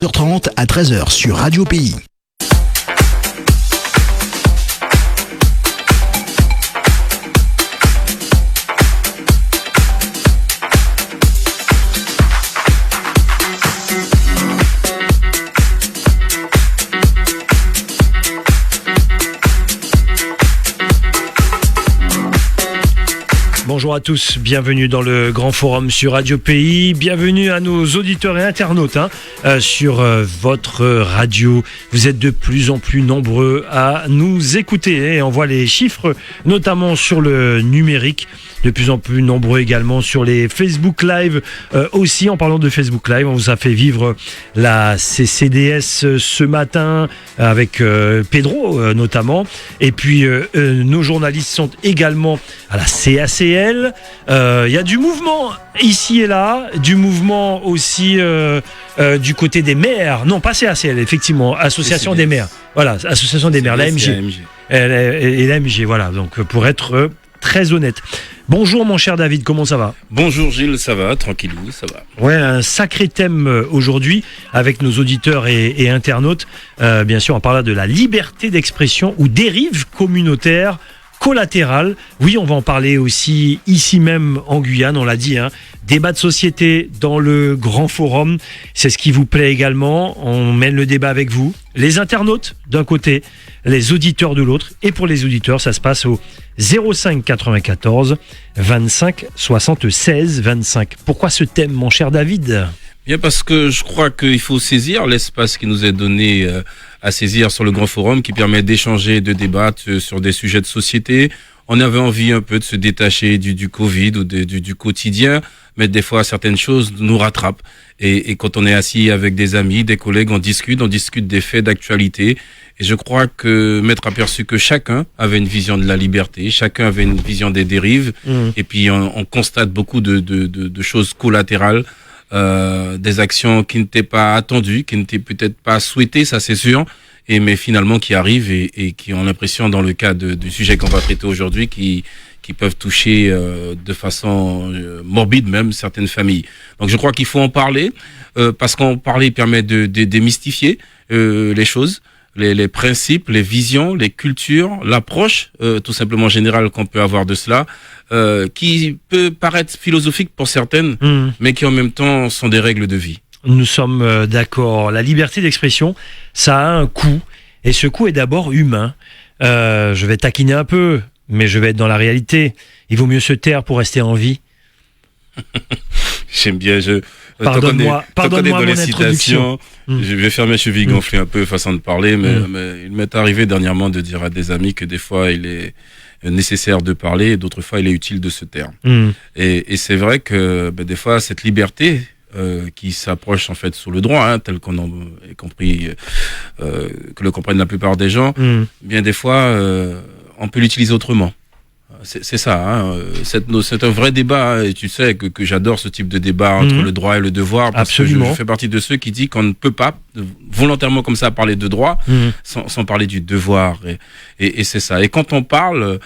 12h30 à 13h sur Radio Pays. Bonjour à tous, bienvenue dans le Grand Forum sur Radio Pays, bienvenue à nos auditeurs et internautes sur votre radio. Vous êtes de plus en plus nombreux à nous écouter et on voit les chiffres, notamment sur le numérique, de plus en plus nombreux également sur les Facebook Live. Aussi, en parlant de Facebook Live, on vous a fait vivre la CCDS ce matin avec Pedro notamment. Et puis, nos journalistes sont également à la CACL. Il y a du mouvement ici et là, du mouvement aussi du côté des maires. Non, pas CACL, effectivement, Association des maires. Voilà, Association des maires, l'AMG. Et l'AMG, voilà, donc pour être très honnête. Bonjour mon cher David, comment ça va ? Bonjour Gilles, ça va, tranquillou, ça va. Ouais, un sacré thème aujourd'hui avec nos auditeurs et internautes. Bien sûr, on parlera de la liberté d'expression ou dérive communautaire collatérale. Oui, on va en parler aussi ici même en Guyane, on l'a dit, débat de société dans le grand forum, c'est ce qui vous plaît également. On mène le débat avec vous, les internautes d'un côté, les auditeurs de l'autre. Et pour les auditeurs, ça se passe au 05 94 25 76 25. Pourquoi ce thème, mon cher David ? Bien parce que je crois qu'il faut saisir l'espace qui nous est donné à saisir sur le grand forum, qui permet d'échanger, de débattre sur des sujets de société. On avait envie un peu de se détacher du Covid ou du quotidien, mais des fois certaines choses nous rattrapent. Et quand on est assis avec des amis, des collègues, on discute des faits d'actualité. Et je crois que m'être aperçu que chacun avait une vision de la liberté, chacun avait une vision des dérives. Et puis on constate beaucoup de choses collatérales. Des actions qui n'étaient pas attendues, qui n'étaient peut-être pas souhaitées, ça c'est sûr, mais finalement qui arrivent et qui ont l'impression, dans le cas du sujet qu'on va traiter aujourd'hui, qui peuvent toucher de façon morbide même certaines familles. Donc je crois qu'il faut en parler, parce qu'en parler permet de démystifier les choses, les principes, les visions, les cultures, l'approche tout simplement générale qu'on peut avoir de cela, qui peut paraître philosophique pour certaines, mais qui en même temps sont des règles de vie. Nous sommes d'accord. La liberté d'expression, ça a un coût, et ce coût est d'abord humain. Je vais taquiner un peu, mais je vais être dans la réalité. Il vaut mieux se taire pour rester en vie. J'aime bien, Pardonne-moi mon introduction. Je vais faire mes chevilles gonflées un peu façon de parler, mais il m'est arrivé dernièrement de dire à des amis que des fois il est nécessaire de parler et d'autres fois il est utile de se taire. Et c'est vrai que des fois cette liberté qui s'approche en fait sous le droit, tel qu'on a compris, que le comprennent la plupart des gens, bien des fois on peut l'utiliser autrement. C'est ça, c'est un vrai débat, et tu sais que j'adore ce type de débat entre le droit et le devoir, parce Absolument. que je fais partie de ceux qui disent qu'on ne peut pas volontairement comme ça parler de droit sans parler du devoir, et c'est ça. Et quand on parle,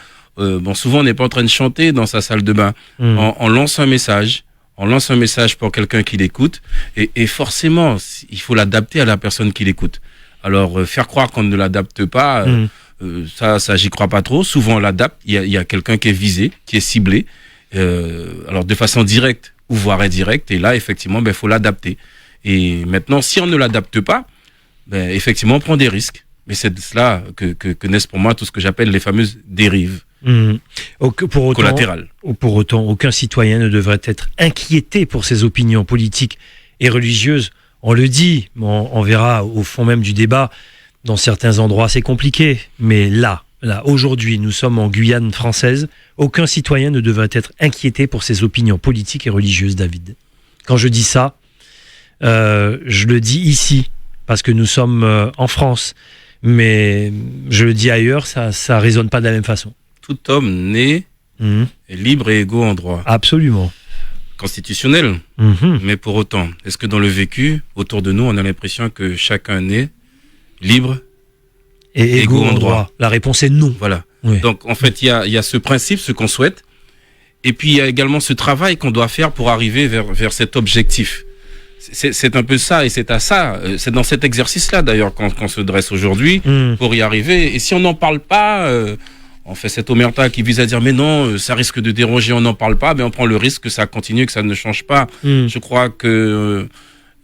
souvent on n'est pas en train de chanter dans sa salle de bain, on lance un message. On lance un message pour quelqu'un qui l'écoute, et forcément il faut l'adapter à la personne qui l'écoute. Alors faire croire qu'on ne l'adapte pas, ça j'y crois pas trop. Souvent on l'adapte, il y a quelqu'un qui est visé, qui est ciblé, alors de façon directe ou voire indirecte, et là effectivement faut l'adapter. Et maintenant, si on ne l'adapte pas, effectivement on prend des risques, mais c'est de cela que naissent pour moi tout ce que j'appelle les fameuses dérives collatérales. Pour autant, aucun citoyen ne devrait être inquiété pour ses opinions politiques et religieuses. On le dit, on verra au fond même du débat. Dans certains endroits, c'est compliqué, mais là, aujourd'hui, nous sommes en Guyane française. Aucun citoyen ne devrait être inquiété pour ses opinions politiques et religieuses, David. Quand je dis ça, je le dis ici, parce que nous sommes en France, mais je le dis ailleurs, ça résonne pas de la même façon. Tout homme né est libre et égaux en droit. Absolument. Constitutionnel, mais pour autant, est-ce que dans le vécu, autour de nous, on a l'impression que chacun est libre et égaux en droit? La réponse est non. Voilà. Oui. Donc, en fait, il y a ce principe, ce qu'on souhaite, et puis il y a également ce travail qu'on doit faire pour arriver vers cet objectif. c'est un peu ça, et c'est à ça, c'est dans cet exercice-là d'ailleurs qu'on se dresse aujourd'hui pour y arriver. Et si on n'en parle pas, on fait cette omerta qui vise à dire mais non, ça risque de déranger, on n'en parle pas, mais on prend le risque que ça continue, que ça ne change pas. Je crois que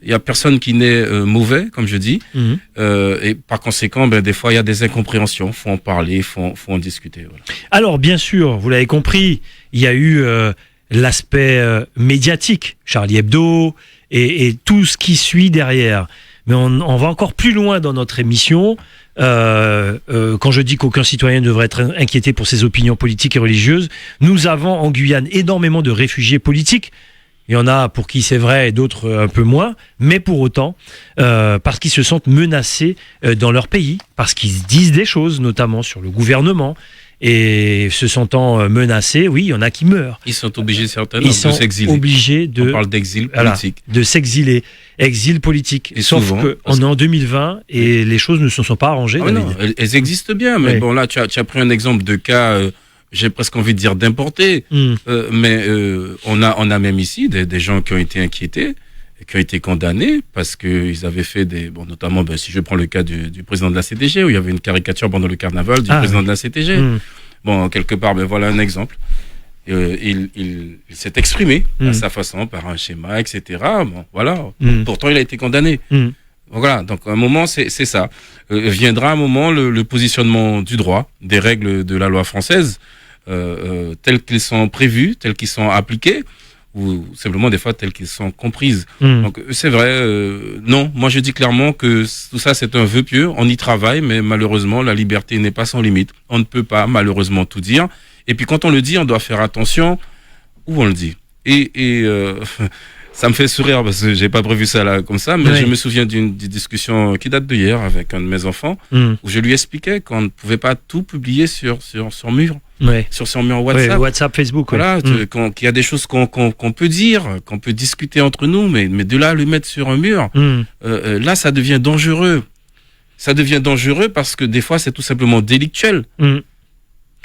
il y a personne qui n'est mauvais, comme je dis, et par conséquent, des fois il y a des incompréhensions, faut en parler, faut en discuter. Voilà. Alors bien sûr, vous l'avez compris, il y a eu l'aspect médiatique, Charlie Hebdo et tout ce qui suit derrière. Mais on va encore plus loin dans notre émission. Quand je dis qu'aucun citoyen ne devrait être inquiété pour ses opinions politiques et religieuses, nous avons en Guyane énormément de réfugiés politiques. Il y en a pour qui c'est vrai et d'autres un peu moins, mais pour autant, parce qu'ils se sentent menacés dans leur pays, parce qu'ils disent des choses, notamment sur le gouvernement, et se sentant menacés, oui, il y en a qui meurent. Ils sont obligés, certains, de s'exiler. On parle d'exil politique. De s'exiler. Exil politique. Et sauf souvent, qu'on est en 2020 et les choses ne se sont pas arrangées. Non, elles existent bien, mais bon, là, tu as pris un exemple de cas... j'ai presque envie de dire d'importer, mais on a même ici des gens qui ont été inquiétés, et qui ont été condamnés parce qu'ils avaient fait notamment, si je prends le cas du président de la CTG, où il y avait une caricature pendant le carnaval du président de la CTG. Bon, quelque part, voilà un exemple. Il s'est exprimé à sa façon, par un schéma, etc. Bon, voilà. Pourtant, il a été condamné. Voilà, donc à un moment, c'est ça. Viendra un moment le positionnement du droit, des règles de la loi française, telles qu'ils sont prévues, telles qu'ils sont appliquées, ou simplement des fois telles qu'ils sont comprises. Donc c'est vrai, non, moi je dis clairement que tout ça c'est un vœu pieux, on y travaille, mais malheureusement la liberté n'est pas sans limite. On ne peut pas malheureusement tout dire. Et puis quand on le dit, on doit faire attention où on le dit. Et ça me fait sourire parce que j'ai pas prévu ça là comme ça, mais je me souviens d'une discussion qui date d'hier avec un de mes enfants, où je lui expliquais qu'on ne pouvait pas tout publier sur son mur, sur son mur WhatsApp. WhatsApp, Facebook. Voilà, qu'il y a des choses qu'on peut dire, qu'on peut discuter entre nous, mais de là à le mettre sur un mur, là ça devient dangereux. Ça devient dangereux parce que des fois c'est tout simplement délictuel.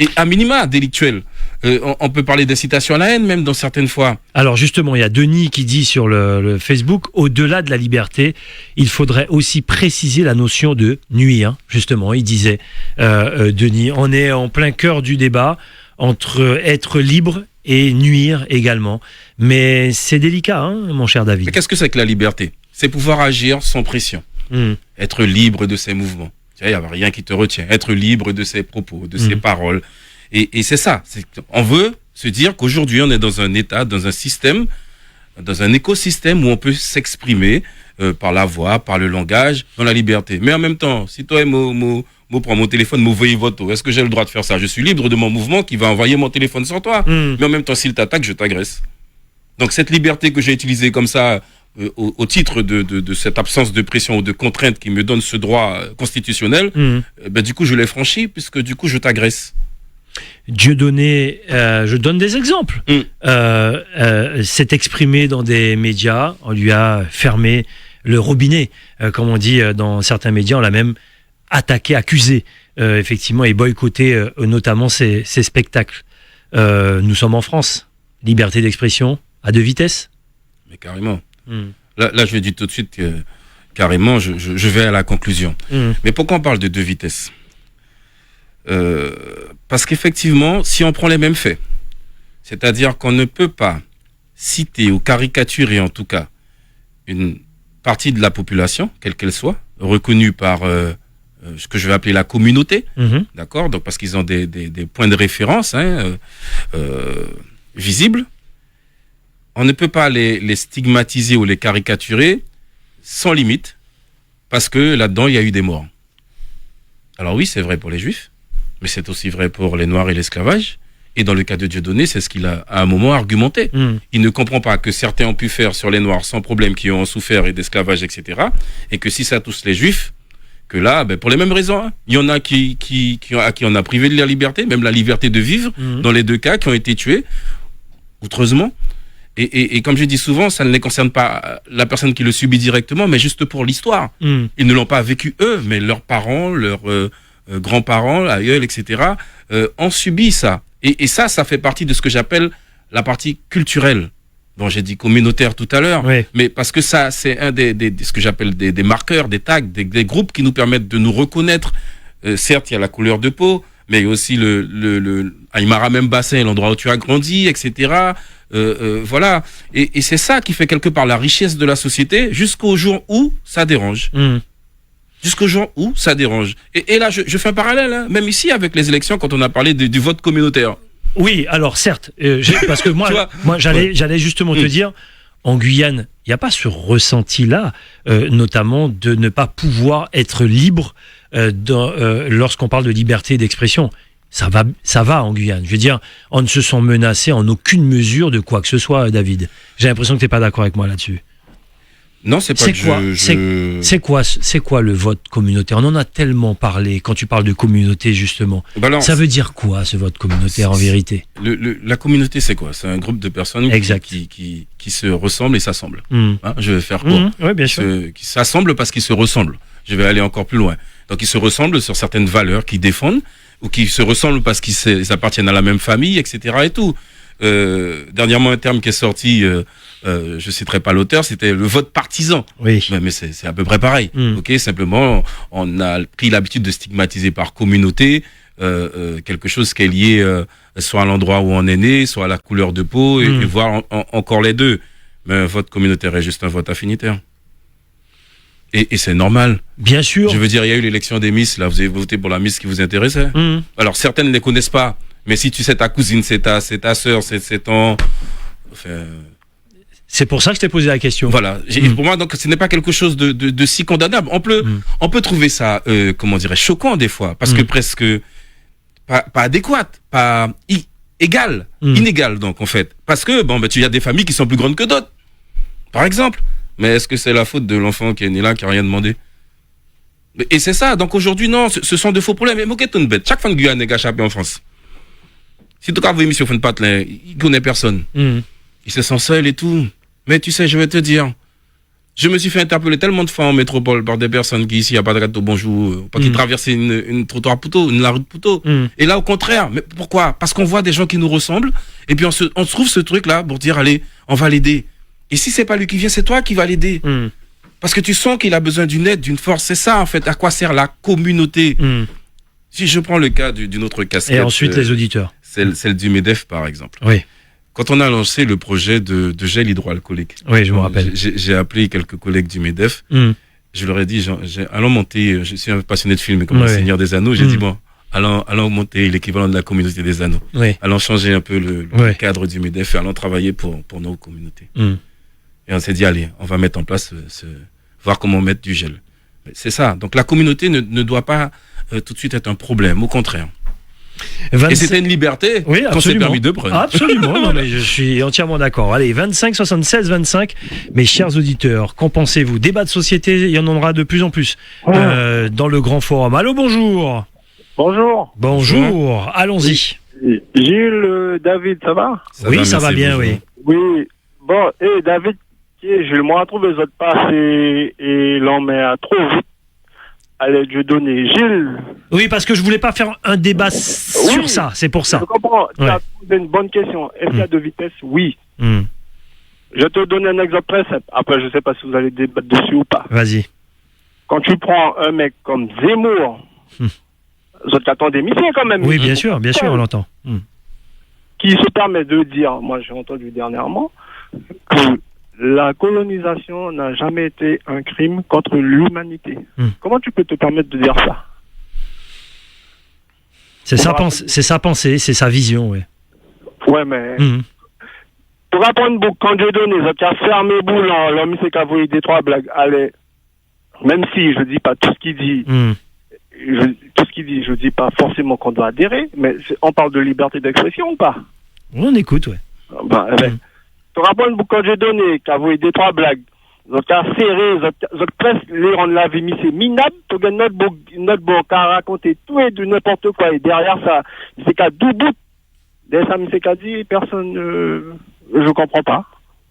Et à minima délictuel. On peut parler d'incitation à la haine même dans certaines fois. Alors justement, il y a Denis qui dit sur le Facebook, au-delà de la liberté, il faudrait aussi préciser la notion de nuire. Justement, il disait, Denis, on est en plein cœur du débat entre être libre et nuire également. Mais c'est délicat, hein, mon cher David. Mais qu'est-ce que c'est que la liberté ? C'est pouvoir agir sans pression. Être libre de ses mouvements. Il n'y a rien qui te retient. Être libre de ses propos, de ses paroles. Et c'est ça. On veut se dire qu'aujourd'hui, on est dans un état, dans un système, dans un écosystème où on peut s'exprimer par la voix, par le langage, dans la liberté. Mais en même temps, si toi, moi prends mon téléphone, m'envoie votre, est-ce que j'ai le droit de faire ça ? Je suis libre de mon mouvement qui va envoyer mon téléphone sur toi. Mais en même temps, s'il t'attaque, je t'agresse. Donc cette liberté que j'ai utilisée comme ça, au titre de cette absence de pression ou de contrainte qui me donne ce droit constitutionnel, du coup je l'ai franchi puisque du coup je t'agresse. Dieudonné, je donne des exemples, s'est exprimé dans des médias, on lui a fermé le robinet, comme on dit dans certains médias, on l'a même attaqué, accusé, effectivement, et boycotté notamment ces spectacles. Nous sommes en France, liberté d'expression à deux vitesses. Mais carrément. Là, je vais dire tout de suite que carrément, je vais à la conclusion. Mais pourquoi on parle de deux vitesses ? Parce qu'effectivement, si on prend les mêmes faits, c'est-à-dire qu'on ne peut pas citer ou caricaturer en tout cas une partie de la population, quelle qu'elle soit, reconnue par ce que je vais appeler la communauté, d'accord ? Donc parce qu'ils ont des points de référence visibles. On ne peut pas les stigmatiser ou les caricaturer sans limite, parce que là-dedans, il y a eu des morts. Alors oui, c'est vrai pour les Juifs, mais c'est aussi vrai pour les Noirs et l'esclavage. Et dans le cas de Dieudonné, c'est ce qu'il a à un moment argumenté. Il ne comprend pas que certains ont pu faire sur les Noirs sans problème, qui ont souffert et d'esclavage, etc. Et que si ça touche les Juifs, que là, pour les mêmes raisons, hein, il y en a à qui on a privé de la liberté, même la liberté de vivre, dans les deux cas, qui ont été tués, outreusement. Et comme je dis souvent, ça ne les concerne pas la personne qui le subit directement, mais juste pour l'histoire. Ils ne l'ont pas vécu eux, mais leurs parents, leurs grands-parents, aïeuls, etc., ont subi ça. Et ça fait partie de ce que j'appelle la partie culturelle. Bon, j'ai dit communautaire tout à l'heure, Oui. mais parce que ça, c'est un des ce que j'appelle des marqueurs, des tags, des groupes qui nous permettent de nous reconnaître. Certes, il y a la couleur de peau, mais aussi le Aymara même bassin, l'endroit où tu as grandi, etc. Voilà. Et c'est ça qui fait quelque part la richesse de la société jusqu'au jour où ça dérange. Jusqu'au jour où ça dérange. Et là, je fais un parallèle, hein, même ici avec les élections, quand on a parlé du vote communautaire. Oui, alors certes, parce que moi, j'allais justement te dire, en Guyane, il n'y a pas ce ressenti-là, notamment de ne pas pouvoir être libre lorsqu'on parle de liberté d'expression. Ça va en Guyane. Je veux dire, on ne se sent menacé en aucune mesure de quoi que ce soit, David. J'ai l'impression que tu n'es pas d'accord avec moi là-dessus. Non, c'est pas C'est quoi le vote communautaire? On en a tellement parlé quand tu parles de communauté, justement. Ça veut dire quoi, ce vote communautaire, en vérité? La communauté, c'est quoi? C'est un groupe de personnes qui se ressemblent et s'assemblent. Hein, je vais faire court. Oui, bien sûr. Qui s'assemblent parce qu'ils se ressemblent. Je vais aller encore plus loin. Donc, ils se ressemblent sur certaines valeurs qu'ils défendent, ou qui se ressemblent parce qu'ils appartiennent à la même famille, etc. et tout. Dernièrement, un terme qui est sorti, je citerai pas l'auteur, c'était le vote partisan. Oui. Mais c'est à peu près pareil. Ok, simplement, on a pris l'habitude de stigmatiser par communauté quelque chose qui est lié soit à l'endroit où on est né, soit à la couleur de peau, et voire encore les deux. Mais un vote communautaire est juste un vote affinitaire. Et c'est normal. Bien sûr. Je veux dire, il y a eu l'élection des Miss, là, vous avez voté pour la Miss qui vous intéressait. Alors, certaines ne les connaissent pas, mais si tu sais ta cousine, c'est ta sœur, c'est ton... Enfin... C'est pour ça que je t'ai posé la question. Voilà. Pour moi, donc, ce n'est pas quelque chose de si condamnable. On peut trouver ça, comment dirais-je, choquant des fois, parce que presque pas adéquat, pas égal, inégal, donc, en fait. Parce que, tu y as des familles qui sont plus grandes que d'autres, par exemple. Mais est-ce que c'est la faute de l'enfant qui est né là, qui n'a rien demandé? Et c'est ça. Donc aujourd'hui, non, ce sont de faux problèmes. Mais moquez ton bête. Chaque fan de Guyane est gâchapé en France. Si tu as vu émission Fan Patlin, il connaît personne. Il se sent seul et tout. Mais tu sais, je vais te dire, je me suis fait interpeller tellement de fois en métropole par des personnes qui ici, il n'y a pas de gâteau bonjour, pas qui traversent une trottoir Poutot, la rue de Poutot. Et là, au contraire. Mais pourquoi? Parce qu'on voit des gens qui nous ressemblent. Et puis on se trouve ce truc-là pour dire, allez, on va l'aider. Et si c'est pas lui qui vient, c'est toi qui vas l'aider. Parce que tu sens qu'il a besoin d'une aide, d'une force. C'est ça, en fait. À quoi sert la communauté? Si je prends le cas d'une autre casquette. Et ensuite, les auditeurs. Celle du MEDEF, par exemple. Oui. Quand on a lancé le projet de gel hydroalcoolique. Oui, je me rappelle. J'ai appelé quelques collègues du MEDEF. Je leur ai dit, allons monter, je suis un passionné de films comme Le Seigneur des Anneaux. J'ai dit, allons monter l'équivalent de la communauté des anneaux. Allons changer un peu le cadre du MEDEF et allons travailler pour nos communautés. Et on s'est dit, allez, on va mettre en place, voir comment mettre du gel. C'est ça. Donc la communauté ne doit pas tout de suite être un problème, au contraire. Et c'était une liberté qu'on s'est permis de prendre. Absolument, non, mais je suis entièrement d'accord. Allez, 25 76 25, mes chers auditeurs, qu'en pensez-vous? Débat de société, il y en aura de plus en plus dans le grand forum. Allô, bonjour. Bonjour, allons-y. Gilles, David, ça va? Ça va bien, oui. Oui, bon, David, Gilles, moi, trouve les autres passés et l'on met à trop vite à l'aide de donner. Gilles. Oui, parce que je voulais pas faire un débat sur ça, c'est pour ça. Je comprends, tu as posé une bonne question. Est-ce qu'il y a de vitesse? Oui. Je te donne un exemple très simple. Après, je sais pas si vous allez débattre dessus ou pas. Vas-y. Quand tu prends un mec comme Zemmour, vous attendez des missions quand même. Oui, bien sûr, on l'entend. Qui se permet de dire, moi j'ai entendu dernièrement, que la colonisation n'a jamais été un crime contre l'humanité. Comment tu peux te permettre de dire ça? C'est sa pensée, c'est sa vision, oui. Ouais, mais... Pour apprendre quand Dieu donne, ils ont fermé boulot, l'homme s'est qu'avoué des trois blagues. Allez, même si je dis pas tout ce qu'il dit, je dis pas forcément qu'on doit adhérer, mais on parle de liberté d'expression ou pas? On écoute, ouais. Pour apprendre quand Dieu donné, qu'avoué des trois blagues, ils ont serré, ils ont presque les rendre la vie, c'est minable, tu gagnes notre bon qu'à raconter tout et de n'importe quoi, et derrière ça, c'est qu'à deux bouts, derrière ça, c'est qu'à dit, personne, je comprends pas.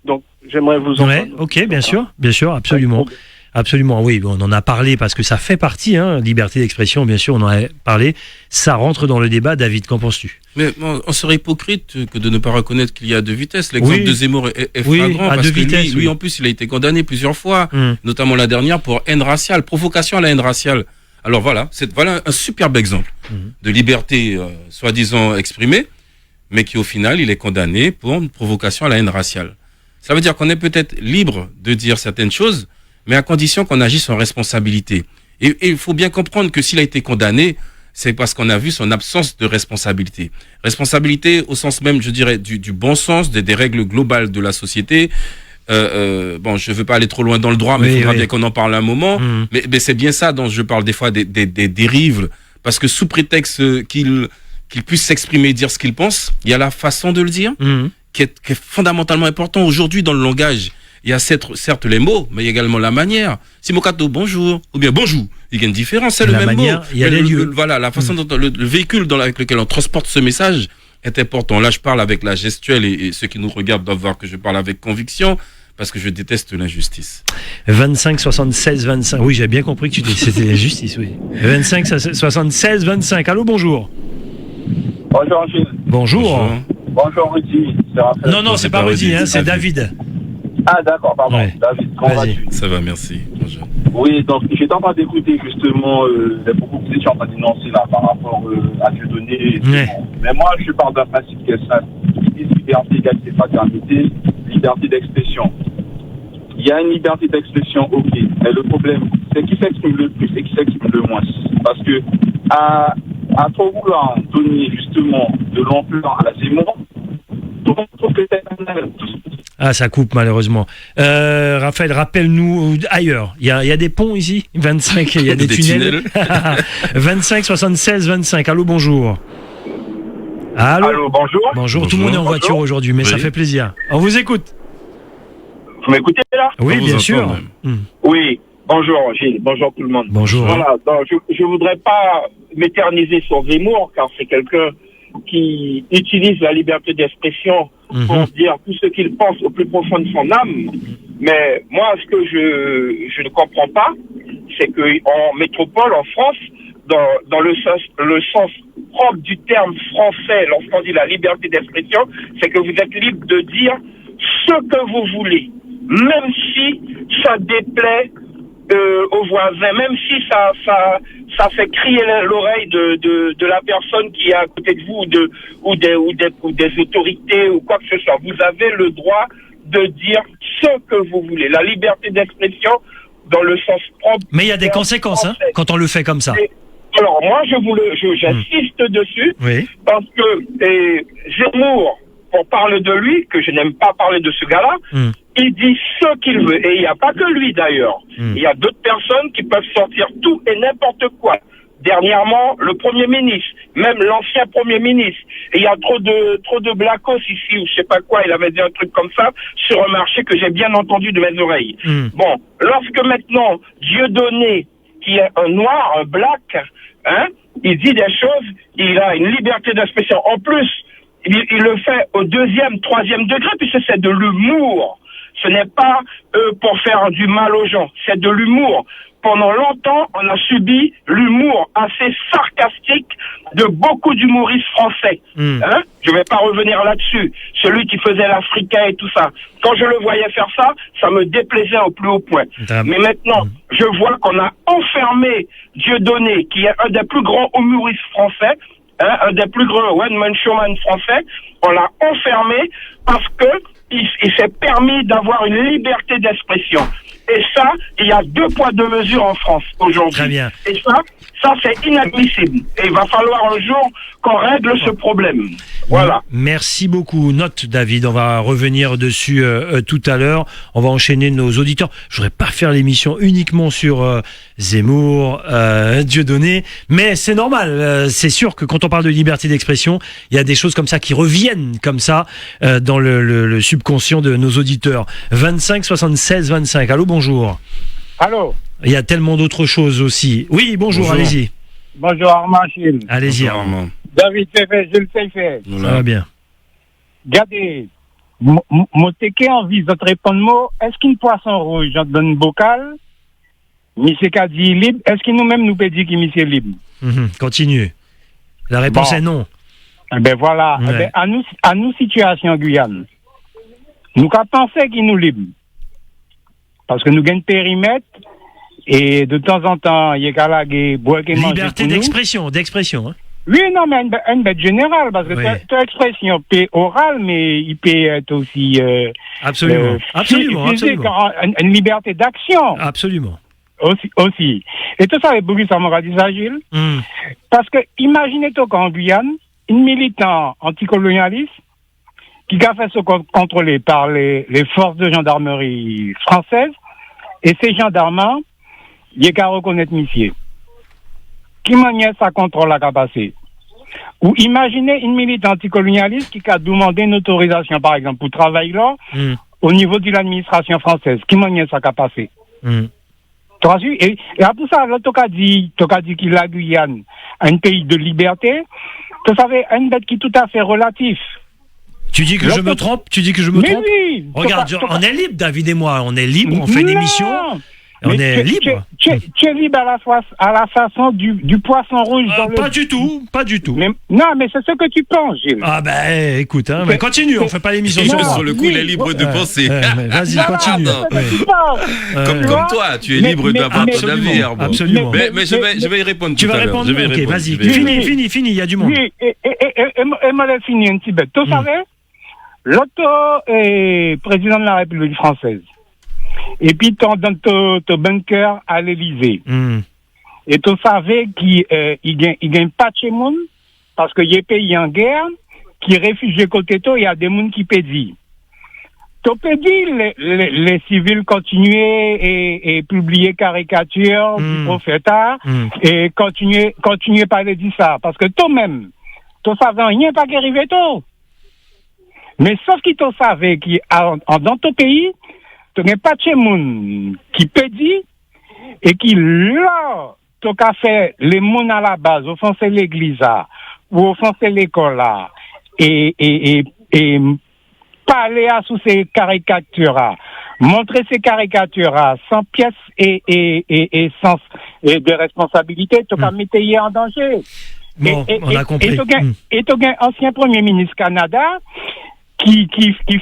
Donc, j'aimerais vous entendre. Ouais, ok, bien sûr, absolument. Absolument, oui. On en a parlé parce que ça fait partie, liberté d'expression, bien sûr, on en a parlé. Ça rentre dans le débat. David, qu'en penses-tu ? Mais on serait hypocrite que de ne pas reconnaître qu'il y a deux vitesses. L'exemple de Zemmour est flagrant parce que lui, en plus, il a été condamné plusieurs fois, notamment la dernière pour haine raciale, provocation à la haine raciale. Alors voilà un superbe exemple de liberté soi-disant exprimée, mais qui au final, il est condamné pour une provocation à la haine raciale. Ça veut dire qu'on est peut-être libre de dire certaines choses, mais à condition qu'on agisse en responsabilité. Et il faut bien comprendre que s'il a été condamné, c'est parce qu'on a vu son absence de responsabilité. Responsabilité au sens même, je dirais, du bon sens, des règles globales de la société. Je veux pas aller trop loin dans le droit, mais il faudra bien qu'on en parle un moment. Mais c'est bien ça dont je parle des fois, des dérives, parce que sous prétexte qu'il puisse s'exprimer, dire ce qu'il pense, il y a la façon de le dire, qui est fondamentalement important aujourd'hui dans le langage. Il y a certes les mots, mais il y a également la manière. Si Mokato, bonjour, ou bien bonjour, il y a une différence, c'est le même manière, mot. Il y a les lieux. La façon dont le véhicule avec lequel on transporte ce message est important. Là, je parle avec la gestuelle et ceux qui nous regardent doivent voir que je parle avec conviction parce que je déteste l'injustice. 25 76 25. Oui, j'ai bien compris que c'était l'injustice, oui. 25 76 25. Allô, bonjour. Bonjour, Gilles. Bonjour. Bonjour, Rudy. Non, c'est pas Rudy, c'est David. Ah, d'accord, pardon. Ouais. David, comment vas-tu ? Ça va, merci. Bonjour. Oui, donc j'étais en train d'écouter justement les propos que vous étiez en train d'énoncer là par rapport à Dieudonné. Mais moi, je parle d'un principe qui est simple. Liberté, égalité, fraternité, liberté d'expression. Il y a une liberté d'expression, ok. Mais le problème, c'est qui s'exprime le plus et qui s'exprime le moins. Parce que à trop vouloir donner justement de l'ampleur à Zemmour, je trouve que c'est Ah, ça coupe malheureusement. Raphaël, rappelle-nous ailleurs. Il y a des ponts ici. 25, il y a des tunnels. 25 76 25. Allô, bonjour. Allô, bonjour. Bonjour. Tout le monde est en voiture aujourd'hui, mais ça fait plaisir. On vous écoute. Vous m'écoutez là ? Oui, bien sûr. Oui. Bonjour Gilles, bonjour tout le monde. Bonjour. Voilà, donc je voudrais pas m'éterniser sur Zemmour, car c'est quelqu'un qui utilise la liberté d'expression pour dire tout ce qu'il pense au plus profond de son âme. Mais moi, ce que je ne comprends pas, c'est qu'en métropole, en France, dans le sens propre du terme français, lorsqu'on dit la liberté d'expression, c'est que vous êtes libre de dire ce que vous voulez, même si ça déplaît aux voisins, même si ça fait crier l'oreille de la personne qui est à côté de vous ou des autorités ou quoi que ce soit. Vous avez le droit de dire ce que vous voulez. La liberté d'expression dans le sens propre. Mais il y a des conséquences quand on le fait comme ça. Alors moi j'insiste dessus parce que Zemmour, pour parler de lui, que je n'aime pas parler de ce gars-là, il dit ce qu'il veut. Et il n'y a pas que lui d'ailleurs. Il y a d'autres personnes qui peuvent sortir tout et n'importe quoi. Dernièrement, le Premier ministre, même l'ancien Premier ministre. Et il y a trop de blacos ici, ou je sais pas quoi, il avait dit un truc comme ça, sur un marché que j'ai bien entendu de mes oreilles. Bon, lorsque maintenant, Dieudonné, qui est un noir, un black, il dit des choses, il a une liberté d'expression. En plus, il le fait au 2e, 3e degré, puisque c'est de l'humour. Ce n'est pas pour faire du mal aux gens, c'est de l'humour. Pendant longtemps, on a subi l'humour assez sarcastique de beaucoup d'humoristes français. Je vais pas revenir là-dessus. Celui qui faisait l'Africain et tout ça. Quand je le voyais faire ça, ça me déplaisait au plus haut point. Mais maintenant, je vois qu'on a enfermé Dieudonné, qui est un des plus grands humoristes français, un des plus grands one-man showman français. On l'a enfermé parce que il s'est permis d'avoir une liberté d'expression. Et ça, il y a 2 poids 2 mesures en France aujourd'hui. Très bien. Et ça c'est inadmissible. Et il va falloir un jour qu'on règle ce problème. Voilà. Merci beaucoup. Note, David. On va revenir dessus tout à l'heure. On va enchaîner nos auditeurs. Je voudrais pas faire l'émission uniquement sur Zemmour, Dieudonné, mais c'est normal. C'est sûr que quand on parle de liberté d'expression, il y a des choses comme ça qui reviennent comme ça dans le subconscient de nos auditeurs. 25 76 25. Allô, bonjour. Allô. Il y a tellement d'autres choses aussi. Oui, bonjour. Allez-y. Bonjour Armand Chine. Allez-y. Bonjour, Armand. David Fefe, je le sais fait. Ça va bien. Regardez, mon teke envie de répondre mot, est-ce qu'une poisson rouge, j'en donne bocal, Monsieur a dit libre. Est-ce qu'il nous-mêmes nous peut dire qu'il est libre? Continue. La réponse est non. Ben voilà. Ouais. À nous situation en Guyane, nous avons pensé qu'il nous libre. Parce que nous gagnons périmètre et de temps en temps, il y a la liberté d'expression, hein. Oui, non, mais une bête générale, parce que cette expression peut orale, mais il peut être aussi absolument. Une liberté d'action. Absolument. Aussi. Et tout ça, beaucoup ça m'aura dit ça, Gilles. Parce que imaginez-toi qu'en Guyane, une militant anticolonialiste qui a fait se contrôler par les forces de gendarmerie françaises, et ces gendarmes, il y a qu'à reconnaître monsieur. Qui manière ça contrôle la capacité? Ou imaginez une militante anticolonialiste qui a demandé une autorisation, par exemple, pour travailler là, au niveau de l'administration française. Qui manière sa capacité? Et pour ça, là, tu as dit qu'il la Guyane, un pays de liberté, tu savais, un bête qui est tout à fait relatif. Tu dis que je me trompe? Mais oui! Regarde, on est libre, David et moi, on est libre, on fait une émission. On est libre. Tu es libre à la façon du poisson rouge dans le... Pas du tout. Mais, non, mais c'est ce que tu penses, Gilles. Ah ben, écoute, mais continue, on fait pas l'émission sur le coup, il est libre de penser. Vas-y, continue. Comme toi, tu es libre d'avoir ton avis. Absolument. Mais je vais y répondre tout à l'heure. Tu vas répondre? Ok, vas-y. Fini, il y a du monde. Oui, et moi, j'ai fini un petit peu. Tu savais, l'autre est président de la République française. Et puis, dans ton bunker à l'Élysée. Et tu savais qu'il gagne pas de chez monde, parce qu'il y a des pays en guerre, qui réfugient côté toi, il y a des gens qui pédient. Tu peux dire, les civils continuer et publier caricatures du prophète, et continuer par les dire ça. Parce que toi-même, tu savais rien pas qui arrivait toi. Mais sauf que tu savais dans ton pays, tu n'as pas de chez moun qui pédit et qui là, tu as fait les moun à la base, offenser l'église ou offenser l'école et parler sous ces caricatures, montrer ces caricatures sans pièce et sens et de responsabilité, tu as mis en danger. Bon, on a compris. Et tu as un ancien premier ministre Canada qui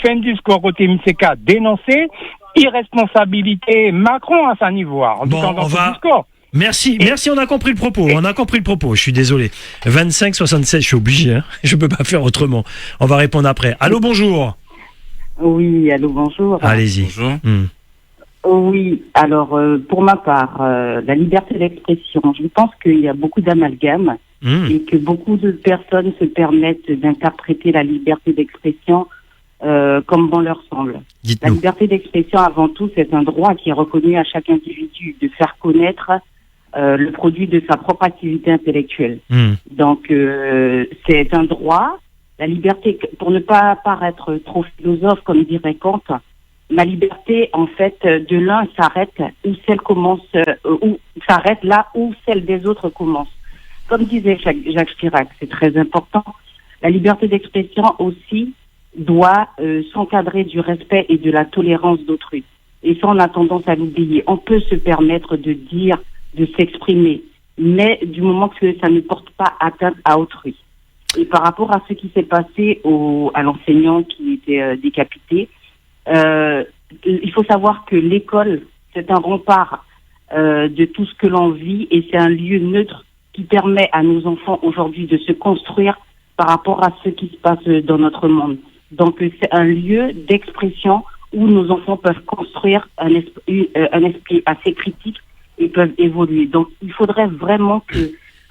fait un discours côté MCK dénoncer irresponsabilité Macron à sa niveau. Discours. Merci, on a compris le propos. Je suis désolé. 25 76, je suis obligé, hein. Je peux pas faire autrement. On va répondre après. Allô, bonjour. Oui, allô, bonjour. Allez-y. Bonjour. Oui, alors pour ma part, la liberté d'expression, je pense qu'il y a beaucoup d'amalgames et que beaucoup de personnes se permettent d'interpréter la liberté d'expression comme bon leur semble. Dites-nous. La liberté d'expression, avant tout, c'est un droit qui est reconnu à chaque individu de faire connaître le produit de sa propre activité intellectuelle. Donc, c'est un droit. La liberté, pour ne pas paraître trop philosophe, comme dirait Kant, ma liberté, en fait, de l'un s'arrête où celle commence, où s'arrête là où celle des autres commence. Comme disait Jacques Chirac, c'est très important. La liberté d'expression aussi doit s'encadrer du respect et de la tolérance d'autrui. Et ça, on a tendance à l'oublier. On peut se permettre de dire, de s'exprimer, mais du moment que ça ne porte pas atteinte à autrui. Et par rapport à ce qui s'est passé à l'enseignant qui était décapité, il faut savoir que l'école, c'est un rempart de tout ce que l'on vit et c'est un lieu neutre qui permet à nos enfants aujourd'hui de se construire par rapport à ce qui se passe dans notre monde. Donc c'est un lieu d'expression où nos enfants peuvent construire un esprit assez critique et peuvent évoluer. Donc il faudrait vraiment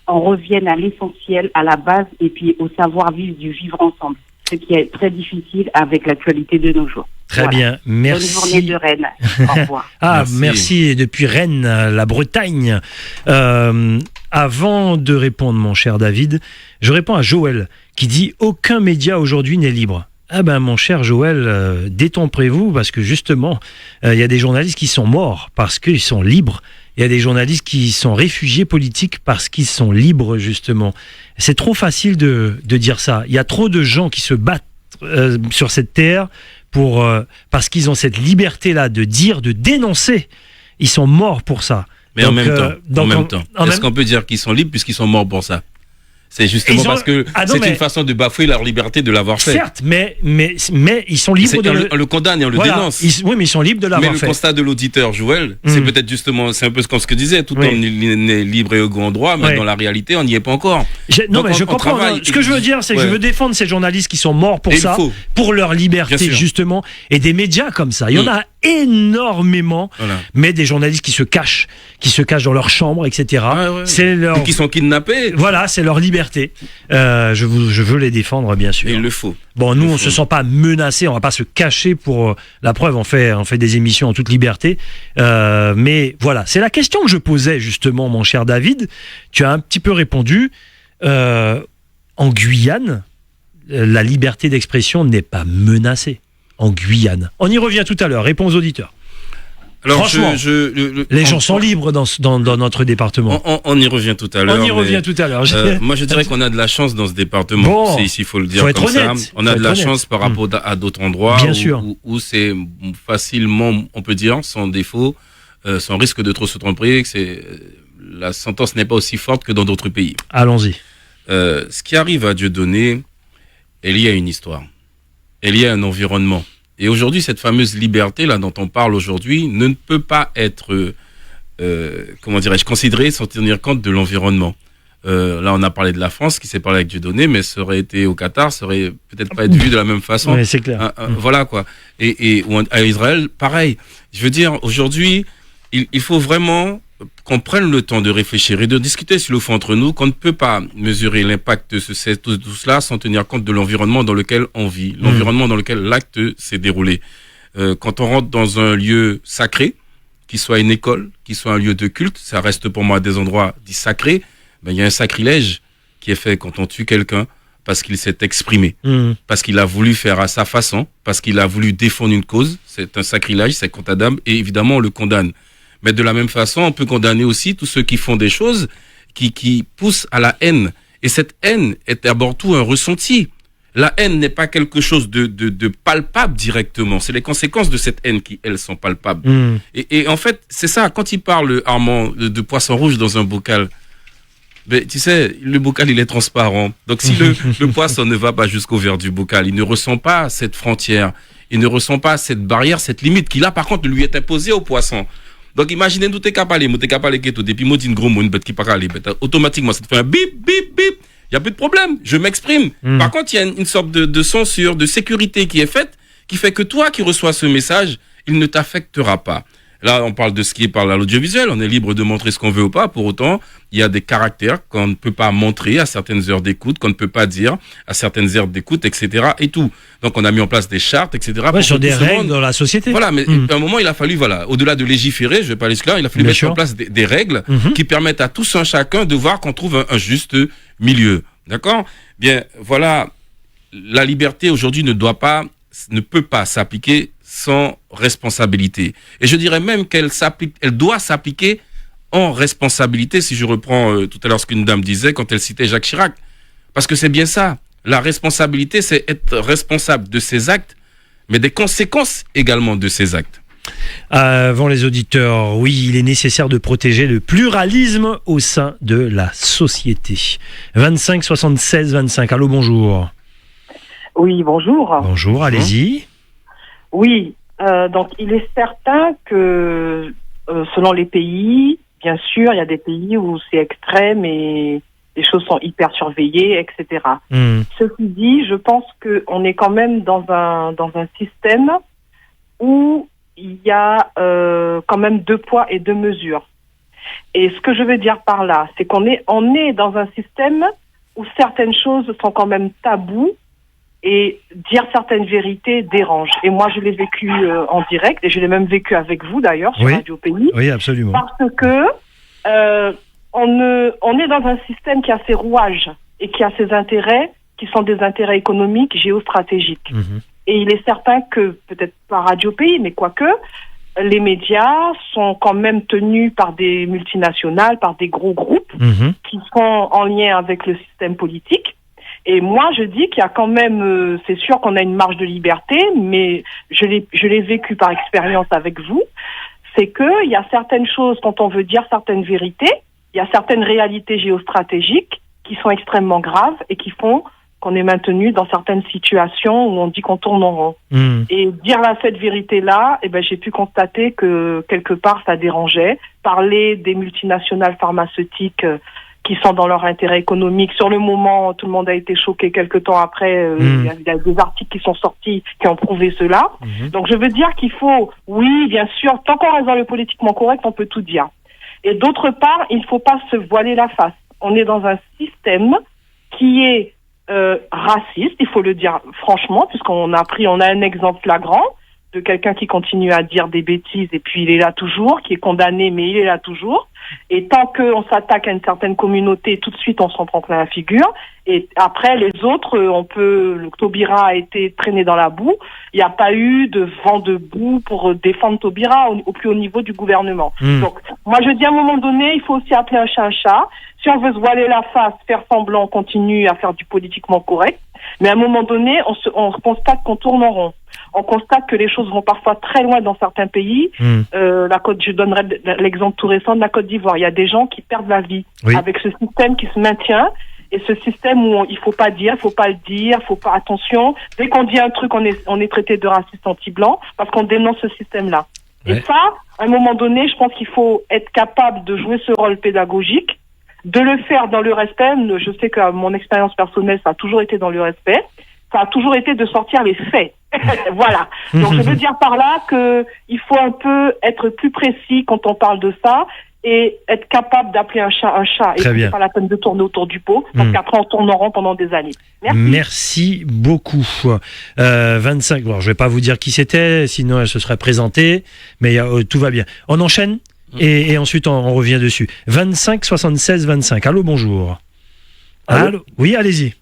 qu'on revienne à l'essentiel, à la base et puis au savoir-vivre du vivre ensemble, ce qui est très difficile avec l'actualité de nos jours. Très bien, merci. Bonne journée de Rennes. Au revoir. Merci. Depuis Rennes, la Bretagne. Avant de répondre, mon cher David, je réponds à Joël qui dit « Aucun média aujourd'hui n'est libre ». Ah ben mon cher Joël, détomprez-vous parce que justement, il y a des journalistes qui sont morts parce qu'ils sont libres. Il y a des journalistes qui sont réfugiés politiques parce qu'ils sont libres justement. C'est trop facile de dire ça. Il y a trop de gens qui se battent sur cette terre parce qu'ils ont cette liberté-là de dire, de dénoncer. Ils sont morts pour ça. Mais donc, en même temps, est-ce qu'on peut dire qu'ils sont libres puisqu'ils sont morts pour ça? C'est justement parce que c'est une façon de bafouer leur liberté de l'avoir fait. Certes, mais ils sont libres de... On le condamne et on le dénonce. Oui, mais ils sont libres de l'avoir fait. Mais le constat de l'auditeur, Joël, c'est peut-être justement, c'est un peu comme ce que disait, tout homme est libre et égaux en droit, mais dans la réalité, on n'y est pas encore. Mais je comprends. Ce que je veux dire, c'est que je veux défendre ces journalistes qui sont morts pour ça, pour leur liberté, justement, et des médias comme ça. Il y en a énormément, mais des journalistes qui se cachent dans leur chambre, etc. C'est leur... Ou qui sont kidnappés. Voilà, c'est leur liberté. Je veux les défendre, bien sûr. Et il le faut. Bon, nous, on se sent pas menacés, on va pas se cacher pour la preuve. On fait des émissions en toute liberté. Mais voilà, c'est la question que je posais justement, mon cher David. Tu as un petit peu répondu. En Guyane, la liberté d'expression n'est pas menacée. En Guyane. On y revient tout à l'heure. Réponse aux auditeurs. Alors, franchement, les gens sont libres dans notre département. On y revient tout à l'heure. Moi, je dirais qu'on a de la chance dans ce département. Bon, il faut le dire comme ça. On a de la chance par rapport à d'autres endroits où c'est facilement, on peut dire, sans défaut, sans risque de trop se tromper, que la sentence n'est pas aussi forte que dans d'autres pays. Allons-y. Ce qui arrive à Dieudonné est lié à une histoire. Elle est liée à un environnement. Et aujourd'hui, cette fameuse liberté là dont on parle aujourd'hui ne peut pas être, considérée sans tenir compte de l'environnement. Là, on a parlé de la France qui s'est parlé avec Dieudonné, mais ça aurait été au Qatar, ça aurait peut-être pas été vu de la même façon. Oui, c'est clair. Voilà quoi. Et à Israël, pareil. Je veux dire, aujourd'hui, il faut vraiment qu'on prenne le temps de réfléchir et de discuter sur le fond entre nous, qu'on ne peut pas mesurer l'impact de tout cela sans tenir compte de l'environnement dans lequel on vit, l'environnement dans lequel l'acte s'est déroulé. Quand on rentre dans un lieu sacré, qu'il soit une école, qu'il soit un lieu de culte, ça reste pour moi des endroits dits sacrés, il y a un sacrilège qui est fait quand on tue quelqu'un parce qu'il s'est exprimé, parce qu'il a voulu faire à sa façon, parce qu'il a voulu défendre une cause. C'est un sacrilège, c'est condamnable et évidemment on le condamne. Mais de la même façon, on peut condamner aussi tous ceux qui font des choses qui poussent à la haine. Et cette haine est d'abord tout un ressenti. La haine n'est pas quelque chose de palpable directement. C'est les conséquences de cette haine qui, elles, sont palpables. Et en fait, c'est ça. Quand il parle, Armand, de poisson rouge dans un bocal, tu sais, le bocal, il est transparent. Donc, si le poisson ne va pas jusqu'au verre du bocal, il ne ressent pas cette frontière. Il ne ressent pas cette barrière, cette limite qui, là, par contre, lui est imposée au poisson. Donc, imaginez, nous t'es capable, depuis moi, dis une gros mot, une bête qui parle, automatiquement, ça te fait un bip, bip, bip. Il n'y a plus de problème. Je m'exprime. Par contre, il y a une sorte de censure, de sécurité qui est faite, qui fait que toi qui reçois ce message, il ne t'affectera pas. Là, on parle de ce qui est par l'audiovisuel. On est libre de montrer ce qu'on veut ou pas. Pour autant, il y a des caractères qu'on ne peut pas montrer à certaines heures d'écoute, qu'on ne peut pas dire à certaines heures d'écoute, etc. et tout. Donc, on a mis en place des chartes, etc. Ouais, sur des règles dans la société. Voilà, mais à un moment, il a fallu, au-delà de légiférer, je vais pas aller jusque-là, il a fallu mettre en place des règles qui permettent à tous un chacun de voir qu'on trouve un juste milieu. D'accord? Bien, voilà, la liberté aujourd'hui ne peut pas s'appliquer sans responsabilité. Et je dirais même elle doit s'appliquer en responsabilité, si je reprends tout à l'heure ce qu'une dame disait quand elle citait Jacques Chirac. Parce que c'est bien ça. La responsabilité, c'est être responsable de ses actes, mais des conséquences également de ses actes. Avant les auditeurs, oui, il est nécessaire de protéger le pluralisme au sein de la société. 25 76 25. Allô, bonjour. Oui, bonjour. Bonjour, allez-y. Oui, donc il est certain que selon les pays, bien sûr, il y a des pays où c'est extrême et les choses sont hyper surveillées, etc. Ceci dit, je pense qu'on est quand même dans un système où il y a quand même 2 poids et 2 mesures. Et ce que je veux dire par là, c'est qu'on est dans un système où certaines choses sont quand même taboues et dire certaines vérités dérange. Et moi, je l'ai vécu en direct et je l'ai même vécu avec vous d'ailleurs sur Radio Pays. Oui, absolument. Parce que on est dans un système qui a ses rouages et qui a ses intérêts qui sont des intérêts économiques, géostratégiques. Et il est certain que, peut-être pas Radio Pays, mais quoique, les médias sont quand même tenus par des multinationales, par des gros groupes qui sont en lien avec le système politique. Et moi, je dis qu'il y a quand même, c'est sûr qu'on a une marge de liberté, mais je l'ai vécu par expérience avec vous. c'est que il y a certaines choses, quand on veut dire certaines vérités, il y a certaines réalités géostratégiques qui sont extrêmement graves et qui font qu'on est maintenu dans certaines situations où on dit qu'on tourne en rond. Et dire cette vérité-là, j'ai pu constater que quelque part ça dérangeait. Parler des multinationales pharmaceutiques qui sont dans leur intérêt économique. Sur le moment, tout le monde a été choqué. Quelque temps après, il y a des articles qui sont sortis qui ont prouvé cela. Donc je veux dire qu'il faut, oui, bien sûr, tant qu'on reste dans le politiquement correct, on peut tout dire. Et d'autre part, il ne faut pas se voiler la face. On est dans un système qui est raciste, il faut le dire franchement, puisqu'on a un exemple flagrant de quelqu'un qui continue à dire des bêtises et puis il est là toujours, qui est condamné mais il est là toujours. Et tant qu'on s'attaque à une certaine communauté, tout de suite on s'en prend plein la figure. Et après les autres, le Taubira a été traîné dans la boue. Il n'y a pas eu de vent de boue pour défendre Taubira au plus haut niveau du gouvernement. Donc moi je dis à un moment donné, il faut aussi appeler un chat un chat. Si on veut se voiler la face, faire semblant, on continue à faire du politiquement correct. Mais à un moment donné, on constate qu'on tourne en rond. On constate que les choses vont parfois très loin dans certains pays. Je donnerai l'exemple tout récent de la Côte d'Ivoire. Il y a des gens qui perdent la vie avec ce système qui se maintient. Et ce système où il faut pas dire, faut pas le dire, faut pas, attention. Dès qu'on dit un truc, on est traité de raciste anti-blanc parce qu'on dénonce ce système-là. Et ça, à un moment donné, je pense qu'il faut être capable de jouer ce rôle pédagogique, de le faire dans le respect. Je sais que mon expérience personnelle, ça a toujours été dans le respect. Ça a toujours été de sortir les faits. Voilà. Donc je veux dire par là que il faut un peu être plus précis quand on parle de ça et être capable d'appeler un chat un chat. Et c'est pas la peine de tourner autour du pot parce qu'après on tourne en rond pendant des années. Merci beaucoup. 25. Bon, je vais pas vous dire qui c'était, sinon elle se serait présentée. Mais tout va bien. On enchaîne. Et ensuite, on revient dessus. 25 76 25. Allô, bonjour. Allô. Oui, allez-y.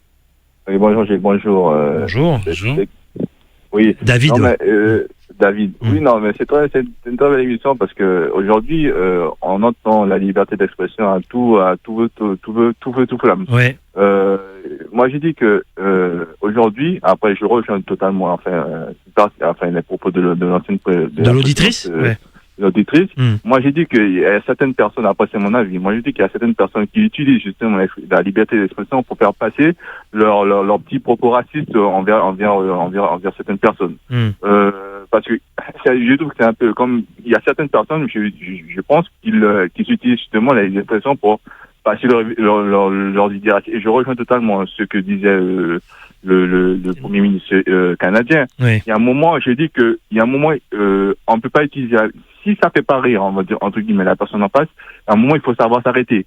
Oui, bonjour, Gilles. Bonjour. Bonjour. Oui. David. Non, mais, David. Oui, non, mais c'est une très belle émission parce que aujourd'hui, on entend la liberté d'expression à tout flamme. Ouais. Moi, j'ai dit que aujourd'hui, après, je rejoins totalement, les propos de l'ancienne de l'auditrice. L'auditrice. Moi, j'ai dit qu'il y a certaines personnes, après c'est mon avis, moi j'ai dit qu'il y a certaines personnes qui utilisent justement la liberté d'expression pour faire passer leurs petits propos racistes envers certaines personnes. Parce que je trouve que c'est un peu comme, il y a certaines personnes, je pense qu'ils utilisent justement l'expression pour passer leurs idées racistes. Et je rejoins totalement ce que disait le Premier ministre canadien. Oui. Il y a un moment, j'ai dit que il y a un moment, on peut pas utiliser. Si ça fait pas rire, on va dire entre guillemets, la personne en face, à un moment il faut savoir s'arrêter.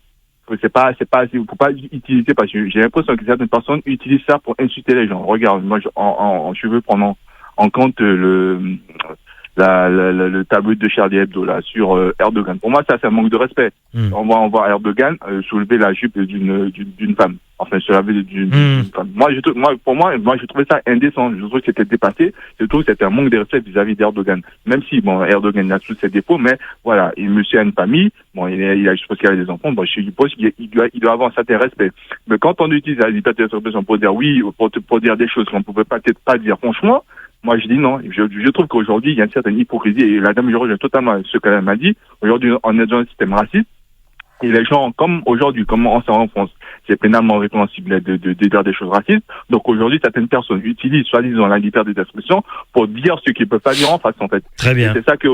Il faut pas utiliser parce que j'ai l'impression que certaines personnes utilisent ça pour insulter les gens. Regarde, moi je veux prendre en compte le tableau de Charlie Hebdo là sur Erdogan. Pour moi, ça c'est un manque de respect. On voit Erdogan soulever la jupe d'une femme. Enfin, se laver d'une femme. Moi, je trouvais ça indécent. Je trouvais que c'était dépassé. Je trouve que c'était un manque de respect vis-à-vis d'Erdogan. Même si, Erdogan a tous ses défauts, mais voilà, monsieur a une famille. Je pense qu'il a des enfants. Je suppose qu'il doit avoir un certain respect. Mais quand on utilise la liberté d'expression pour dire oui, pour dire des choses qu'on ne pouvait peut-être pas dire, franchement, moi, je dis non. Je trouve qu'aujourd'hui, il y a une certaine hypocrisie. Et la dame, je rejoins totalement ce qu'elle m'a dit. Aujourd'hui, on est dans un système raciste. Et les gens, comme aujourd'hui, comme on s'en en France, c'est pénalement répréhensible de dire des choses racistes. Donc aujourd'hui, certaines personnes utilisent soi-disant la liberté d'expression pour dire ce qu'ils peuvent pas dire en face, en fait. Très bien. Et c'est ça qui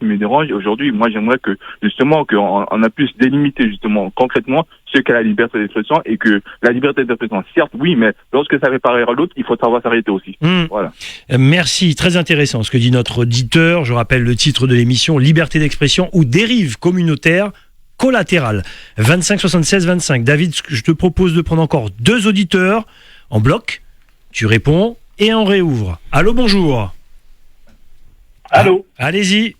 me dérange. Aujourd'hui, moi, j'aimerais que, justement, qu'on a pu délimiter, justement, concrètement, ce qu'est la liberté d'expression et que la liberté d'expression, certes, oui, mais lorsque ça fait pareil à l'autre, il faut savoir s'arrêter aussi. Voilà. Merci. Très intéressant ce que dit notre auditeur. Je rappelle le titre de l'émission, Liberté d'expression ou dérive communautaire collatérale. 25 76 25. David, je te propose de prendre encore 2 auditeurs en bloc. Tu réponds et on réouvre. Allô, bonjour. Allô. Allez-y.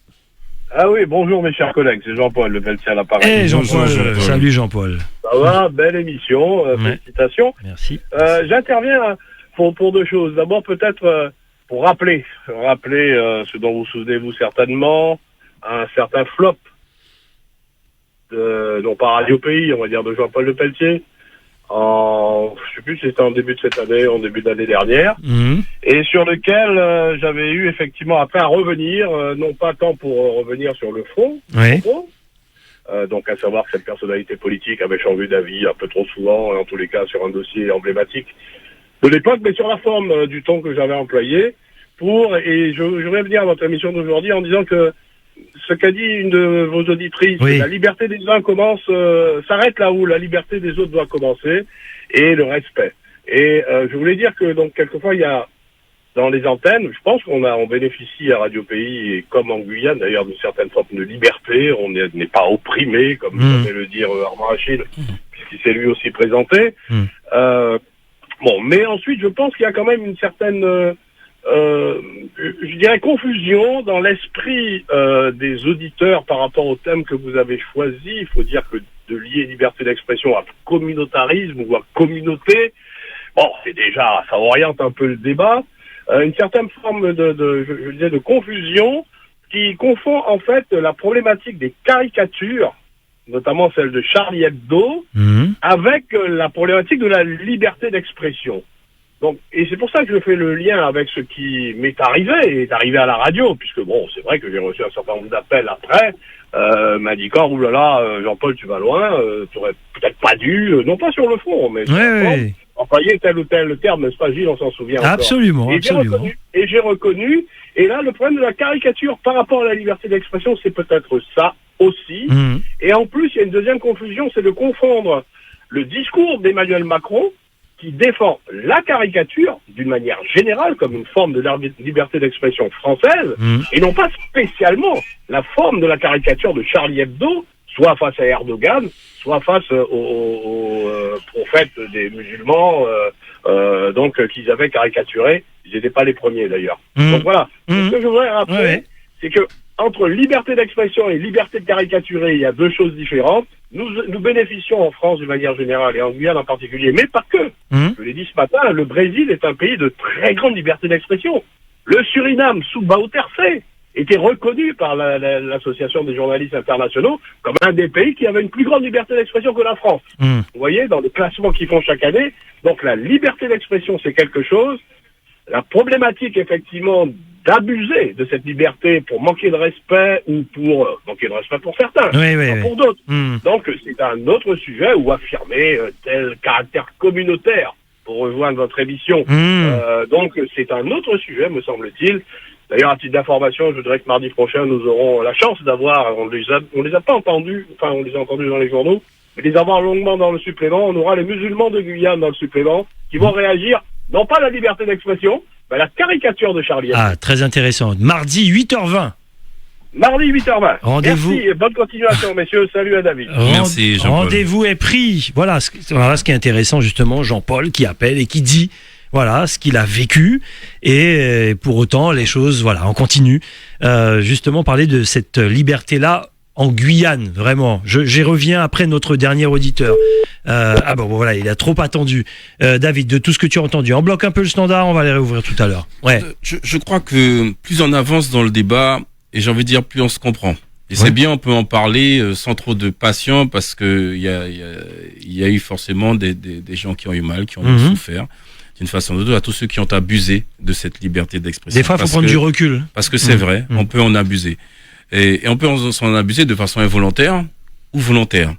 Ah oui, bonjour mes chers collègues, c'est Jean-Paul Le Pelletier à l'appareil. Jean-Paul, salut Jean-Paul. Ça va, belle émission, félicitations. Merci. J'interviens pour 2 choses. D'abord peut-être pour rappeler ce dont vous souvenez-vous certainement, un certain flop non pas Radio Pays, on va dire de Jean-Paul Le Pelletier, je sais plus si c'était en début de cette année, en début d'année dernière, et sur lequel j'avais eu effectivement après à revenir, non pas tant pour revenir sur le fond, donc à savoir que cette personnalité politique avait changé d'avis un peu trop souvent, en tous les cas sur un dossier emblématique de l'époque, mais sur la forme du ton que j'avais employé et je vais venir à votre émission d'aujourd'hui en disant que ce qu'a dit une de vos auditrices, la liberté des uns s'arrête là où la liberté des autres doit commencer, et le respect. Et je voulais dire que donc quelquefois il y a dans les antennes, je pense on bénéficie à Radio Pays, et comme en Guyane d'ailleurs, d'une certaine forme de liberté. On n'est pas opprimé, comme savait le dire Armand Achille, puisqu'il s'est lui aussi présenté. Mais ensuite je pense qu'il y a quand même une certaine je dirais confusion dans l'esprit des auditeurs par rapport au thème que vous avez choisi. Il faut dire que de lier liberté d'expression à communautarisme ou à communauté, c'est déjà, ça oriente un peu le débat. Une certaine forme de confusion qui confond en fait la problématique des caricatures, notamment celle de Charlie Hebdo, avec la problématique de la liberté d'expression. Donc, et c'est pour ça que je fais le lien avec ce qui m'est arrivé, et est arrivé à la radio, puisque c'est vrai que j'ai reçu un certain nombre d'appels après, m'indiquant, oulala, Jean-Paul, tu vas loin, tu aurais peut-être pas dû, non pas sur le fond, mais sur le fond, employer tel ou tel terme, n'est-ce pas, Gilles, on s'en souvient absolument, encore. absolument. J'ai reconnu, et là, le problème de la caricature par rapport à la liberté d'expression, c'est peut-être ça aussi, et en plus, il y a une deuxième confusion, c'est de confondre le discours d'Emmanuel Macron, qui défend la caricature d'une manière générale comme une forme de liberté d'expression française, et non pas spécialement la forme de la caricature de Charlie Hebdo, soit face à Erdogan, soit face au prophète des musulmans, qu'ils avaient caricaturé. Ils n'étaient pas les premiers d'ailleurs. Donc voilà. Ce que je voudrais rappeler, c'est que entre liberté d'expression et liberté de caricaturer, il y a deux choses différentes. Nous bénéficions en France d'une manière générale, et en Guyane en particulier, mais pas que. Je l'ai dit ce matin, le Brésil est un pays de très grande liberté d'expression. Le Suriname, sous Bouterse, était reconnu par l'Association des journalistes internationaux comme un des pays qui avait une plus grande liberté d'expression que la France. Vous voyez, dans le classement qu'ils font chaque année. Donc la liberté d'expression, c'est quelque chose. La problématique, effectivement, d'abuser de cette liberté pour manquer de respect ou pour manquer de respect pour certains, pas pour d'autres. Donc c'est un autre sujet, ou affirmer tel caractère communautaire pour rejoindre votre émission. Donc c'est un autre sujet, me semble-t-il. D'ailleurs, à titre d'information, je voudrais que mardi prochain, nous aurons la chance d'avoir, on les a pas entendus, enfin on les a entendus dans les journaux, mais les avoir longuement dans le supplément. On aura les musulmans de Guyane dans le supplément qui vont réagir, non pas à la liberté d'expression, mais à la caricature de Charlie Hebdo. Ah, très intéressant. Mardi 8h20. Mardi 8h20. Rendez-vous. Merci et bonne continuation, messieurs. Salut à David. Merci, Jean-Paul. Rendez-vous est pris. Voilà ce qui est intéressant, justement, Jean-Paul qui appelle et qui dit ce qu'il a vécu, et pour autant les choses, on continue. Justement, parler de cette liberté-là en Guyane, vraiment. J'y reviens après notre dernier auditeur. Il a trop attendu. David, de tout ce que tu as entendu, on bloque un peu le standard, on va les réouvrir tout à l'heure. Je crois que plus on avance dans le débat, et j'ai envie de dire plus on se comprend. Et c'est bien, on peut en parler sans trop de passion, parce que il y a eu forcément des gens qui ont eu mal, qui ont souffert d'une façon ou d'une autre, à tous ceux qui ont abusé de cette liberté d'expression. Des fois, il faut prendre du recul. Parce que c'est vrai, on peut en abuser. Et on peut s'en abuser de façon involontaire ou volontaire.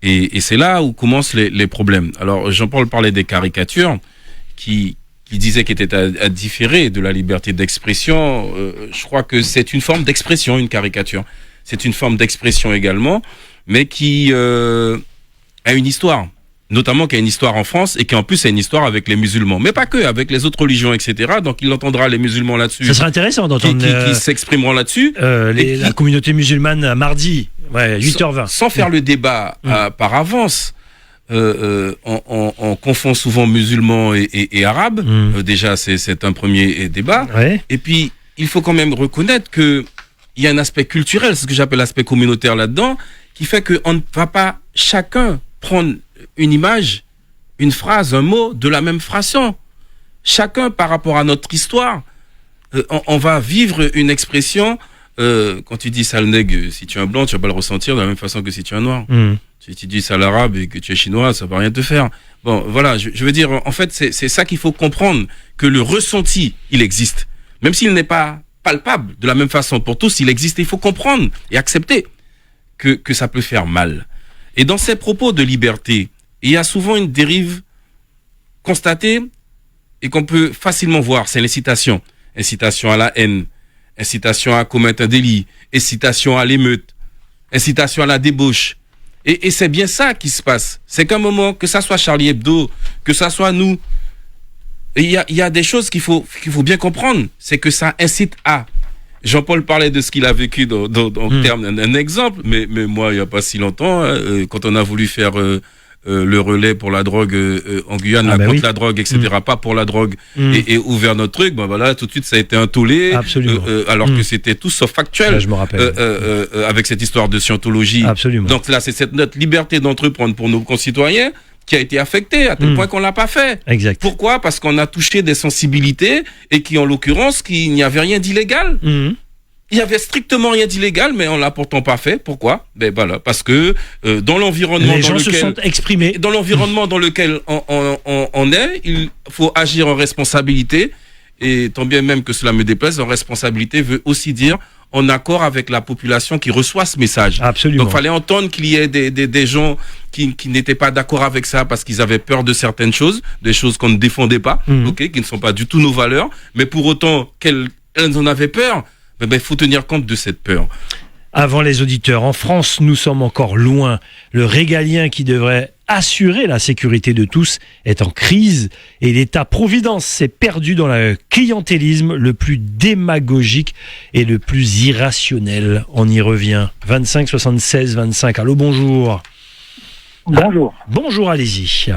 Et c'est là où commencent les problèmes. Alors, Jean-Paul parlait des caricatures qui disait qu'il était à différer de la liberté d'expression. Je crois que c'est une forme d'expression, une caricature. C'est une forme d'expression également, mais qui a une histoire. Notamment qui a une histoire en France, et qui en plus a une histoire avec les musulmans. Mais pas que, avec les autres religions, etc. Donc il entendra les musulmans là-dessus. Ça serait intéressant d'entendre qui s'exprimeront là-dessus. La communauté musulmane mardi, 8h20. Sans faire le débat par avance. On confond souvent musulmans et arabes. Déjà, c'est un premier débat. Et puis, il faut quand même reconnaître que il y a un aspect culturel, c'est ce que j'appelle l'aspect communautaire là-dedans, qui fait qu'on ne va pas chacun prendre une image, une phrase, un mot de la même façon. Chacun, par rapport à notre histoire, on va vivre une expression quand tu dis sale nègre, si tu es un blanc, tu vas pas le ressentir de la même façon que si tu es un noir. Si tu dis sale arabe et que tu es chinois, ça va rien te faire. Bon, voilà, je veux dire, en fait, c'est ça qu'il faut comprendre, que le ressenti, il existe. Même s'il n'est pas palpable de la même façon pour tous, il existe. Il faut comprendre et accepter que ça peut faire mal. Et dans ces propos de liberté, il y a souvent une dérive constatée et qu'on peut facilement voir, c'est l'incitation. Incitation à la haine, incitation à commettre un délit, incitation à l'émeute, incitation à la débauche. Et c'est bien ça qui se passe. C'est qu'à un moment, que ça soit Charlie Hebdo, que ça soit nous, il y a des choses qu'il faut bien comprendre. C'est que ça incite à. Jean-Paul parlait de ce qu'il a vécu dans termes d'un exemple, mais moi, il n'y a pas si longtemps, quand on a voulu faire le relais pour la drogue en Guyane, contre la drogue, etc., pas pour la drogue, et ouvert notre truc, ben voilà, tout de suite, ça a été un tollé, alors que c'était tout sauf factuel, là, je me rappelle. Avec cette histoire de scientologie. Absolument. Donc là, c'est notre liberté d'entreprendre pour nos concitoyens qui a été affectée, à tel point qu'on l'a pas fait. Exact. Pourquoi? Parce qu'on a touché des sensibilités et qui, en l'occurrence, qu'il n'y avait rien d'illégal. Il y avait strictement rien d'illégal, mais on l'a pourtant pas fait. Pourquoi? Ben voilà, parce que dans l'environnement dans lequel se sont exprimés, dans l'environnement dans lequel on est, il faut agir en responsabilité. Et tant bien même que cela me déplaise, en responsabilité veut aussi dire en accord avec la population qui reçoit ce message. Absolument. Donc, il fallait entendre qu'il y ait des gens qui n'étaient pas d'accord avec ça parce qu'ils avaient peur de certaines choses, des choses qu'on ne défendait pas, qui ne sont pas du tout nos valeurs, mais pour autant qu'elles en avaient peur, il faut tenir compte de cette peur. Avant les auditeurs, en France, nous sommes encore loin. Le régalien qui devrait assurer la sécurité de tous est en crise et l'État-providence s'est perdu dans le clientélisme le plus démagogique et le plus irrationnel. On y revient. 25 76 25. Allô, bonjour. Bonjour. Bonjour, allez-y.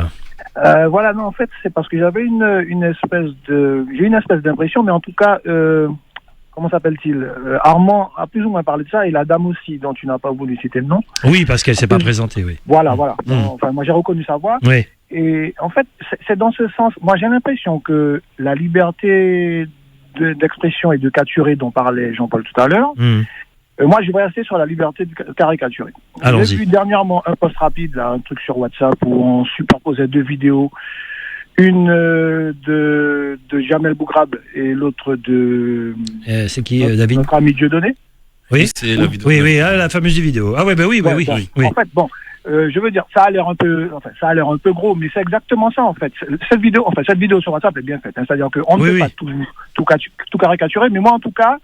Voilà, non, en fait, c'est parce que j'avais une espèce d'impression, mais en tout cas, comment s'appelle-t-il? Armand a plus ou moins parlé de ça, et la dame aussi, dont tu n'as pas voulu citer le nom. Oui, parce qu'elle ne s'est pas présentée, oui. Voilà. Enfin, moi, j'ai reconnu sa voix. Oui. Et en fait, c'est dans ce sens. Moi, j'ai l'impression que la liberté d'expression et de caricaturer dont parlait Jean-Paul tout à l'heure, moi, je vais rester sur la liberté de caricaturer. J'ai vu dernièrement un post rapide, là, un truc sur WhatsApp, où on superposait deux vidéos. Une de Jamel Bougrab et l'autre de... c'est qui, David? Notre ami Dieudonné. Oui, c'est la vidéo. Oui, la fameuse vidéo. Ah ouais, oui. En fait, bon, je veux dire, ça a l'air un peu gros, mais c'est exactement ça, en fait. Cette vidéo sur WhatsApp est bien faite. C'est-à-dire qu'on ne peut pas tout caricaturer, mais moi, en tout cas,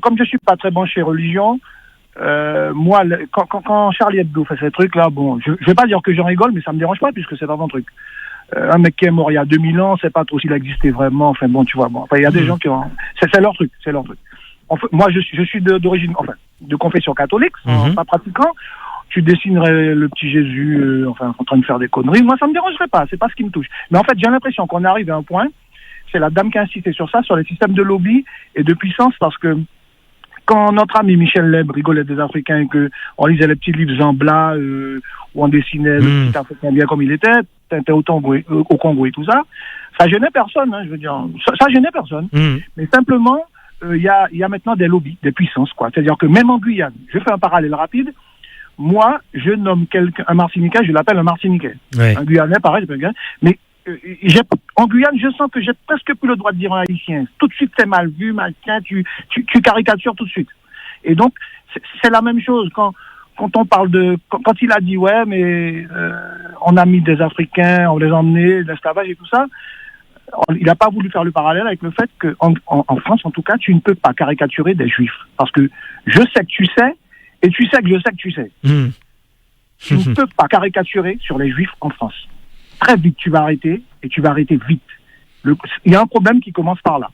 comme je suis pas très branché religion, moi, quand Charlie Hebdo fait ces trucs-là, bon, je vais pas dire que j'en rigole, mais ça me dérange pas, puisque c'est pas un truc. Un mec qui est mort il y a 2000 ans, c'est pas trop s'il a existé vraiment. Enfin bon, tu vois, bon, il y a des gens qui ont... C'est leur truc. En fait, moi, je suis d'origine, de confession catholique, pas pratiquant. Tu dessinerais le petit Jésus, en train de faire des conneries. Moi, ça me dérangerait pas. C'est pas ce qui me touche. Mais en fait, j'ai l'impression qu'on arrive à un point. C'est la dame qui a insisté sur ça, sur les systèmes de lobby et de puissance, parce que quand notre ami Michel Leb rigolait des Africains et que on lisait les petits livres Zambla, où on dessinait le petit Africain bien comme il était, au Congo et tout ça, ça gênait personne, je veux dire, ça gênait personne. Mais simplement, il y a maintenant des lobbies, des puissances, quoi. C'est-à-dire que même en Guyane, je fais un parallèle rapide, moi, je nomme un Martiniquais, je l'appelle un Martiniquais. Ouais. Un Guyanais, pareil, mais en Guyane, je sens que j'ai presque plus le droit de dire un Haïtien. Tout de suite, c'est mal vu, malsain, tu caricatures tout de suite. Et donc, c'est la même chose quand on parle quand il a dit mais on a mis des Africains, on les a emmenés, l'esclavage et tout ça, il n'a pas voulu faire le parallèle avec le fait qu'en France, en tout cas, tu ne peux pas caricaturer des Juifs. Parce que je sais que tu sais, et tu sais que je sais que tu sais. Tu ne peux pas caricaturer sur les Juifs en France. Très vite, tu vas arrêter, et tu vas arrêter vite. Il y a un problème qui commence par là.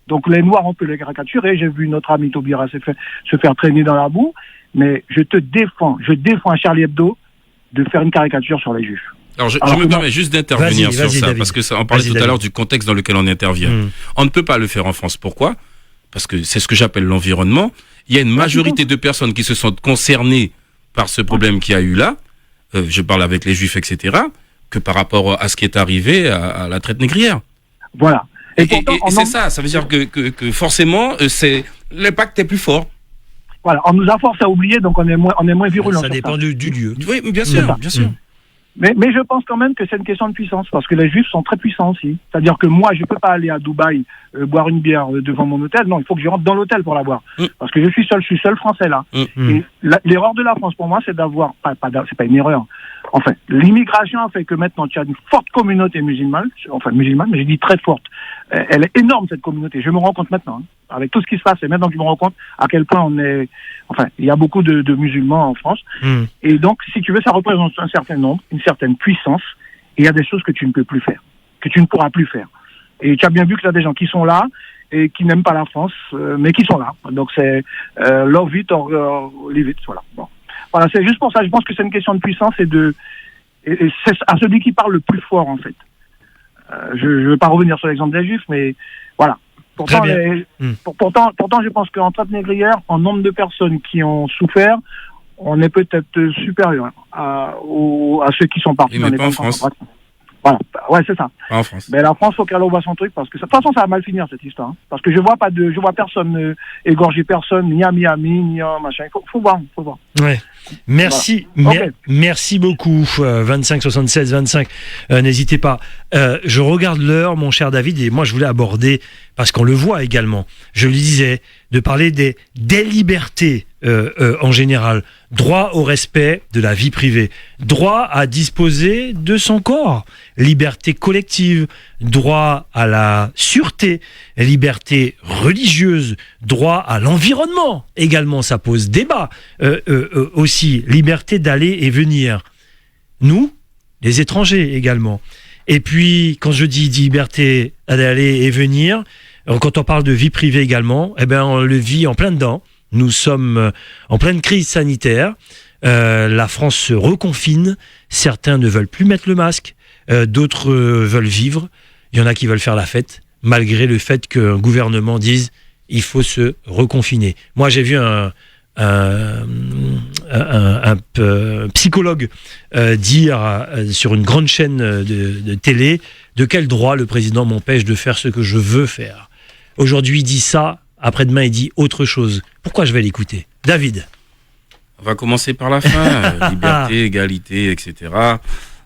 Donc les Noirs, on peut les caricaturer. J'ai vu notre ami Taubira se faire traîner dans la boue, mais je défends à Charlie Hebdo de faire une caricature sur les Juifs. Alors je me permets juste d'intervenir sur ça, David. Parce que on parlait tout à l'heure du contexte dans lequel on intervient. On ne peut pas le faire en France. Pourquoi? Parce que c'est ce que j'appelle l'environnement. Il y a une majorité de personnes qui se sentent concernées par ce problème qu'il y a eu là. Je parle avec les Juifs, etc., que par rapport à ce qui est arrivé à la traite négrière. Voilà. Et c'est ça veut dire que forcément, l'impact est plus fort. voilà, on nous a forcé à oublier, donc on est moins virulent. Ça dépend du lieu. Oui, bien sûr, bien sûr. Mais je pense quand même que c'est une question de puissance, parce que les Juifs sont très puissants aussi. C'est-à-dire que moi, je peux pas aller à Dubaï boire une bière devant mon hôtel. Non, il faut que je rentre dans l'hôtel pour la boire. Parce que je suis seul Français là. Et l'erreur de la France pour moi, c'est d'avoir, c'est pas une erreur. Enfin, l'immigration a fait que maintenant tu as une forte communauté musulmane, mais je dis très forte. Elle est énorme, cette communauté. Je me rends compte maintenant, avec tout ce qui se passe, et maintenant que je me rends compte à quel point il y a beaucoup de musulmans en France. Et donc, si tu veux, ça représente un certain nombre, une certaine puissance, et il y a des choses que tu ne peux plus faire, que tu ne pourras plus faire. Et tu as bien vu que tu as des gens qui sont là, et qui n'aiment pas la France, mais qui sont là. Donc c'est love it or leave it, voilà. Bon. Voilà, c'est juste pour ça. Je pense que c'est une question de puissance et c'est à celui qui parle le plus fort, en fait. Je ne vais pas revenir sur l'exemple des Juifs, mais voilà. Pourtant, pourtant, je pense qu'en Trappe-Négrière, en nombre de personnes qui ont souffert, on est peut-être supérieur à ceux qui sont partis dans les camps de concentration. Voilà, ouais, c'est ça. Pas en France. Mais la France, faut qu'elle envoie son truc, parce que de toute façon, ça va mal finir, cette histoire. Parce que je vois personne égorger personne, ni à Miami, ni à machin. Faut voir. Ouais. Merci, voilà. Okay. Merci beaucoup. 25 76 25. N'hésitez pas. Je regarde l'heure, mon cher David, et moi je voulais aborder, parce qu'on le voit également, je le disais, de parler des libertés en général. Droit au respect de la vie privée, droit à disposer de son corps, liberté collective, droit à la sûreté, liberté religieuse, droit à l'environnement. Également, ça pose débat. Aussi, liberté d'aller et venir. Nous, les étrangers également. Et puis, quand je dis liberté d'aller et venir, quand on parle de vie privée également, on le vit en plein dedans. Nous sommes en pleine crise sanitaire. La France se reconfine. Certains ne veulent plus mettre le masque. D'autres veulent vivre. Il y en a qui veulent faire la fête, malgré le fait qu'un gouvernement dise il faut se reconfiner. Moi, j'ai vu un psychologue dire sur une grande chaîne de télé de quel droit le président m'empêche de faire ce que je veux faire. Aujourd'hui, il dit ça. Après-demain, il dit autre chose. Pourquoi je vais l'écouter? David. On va commencer par la fin. Liberté, égalité, etc.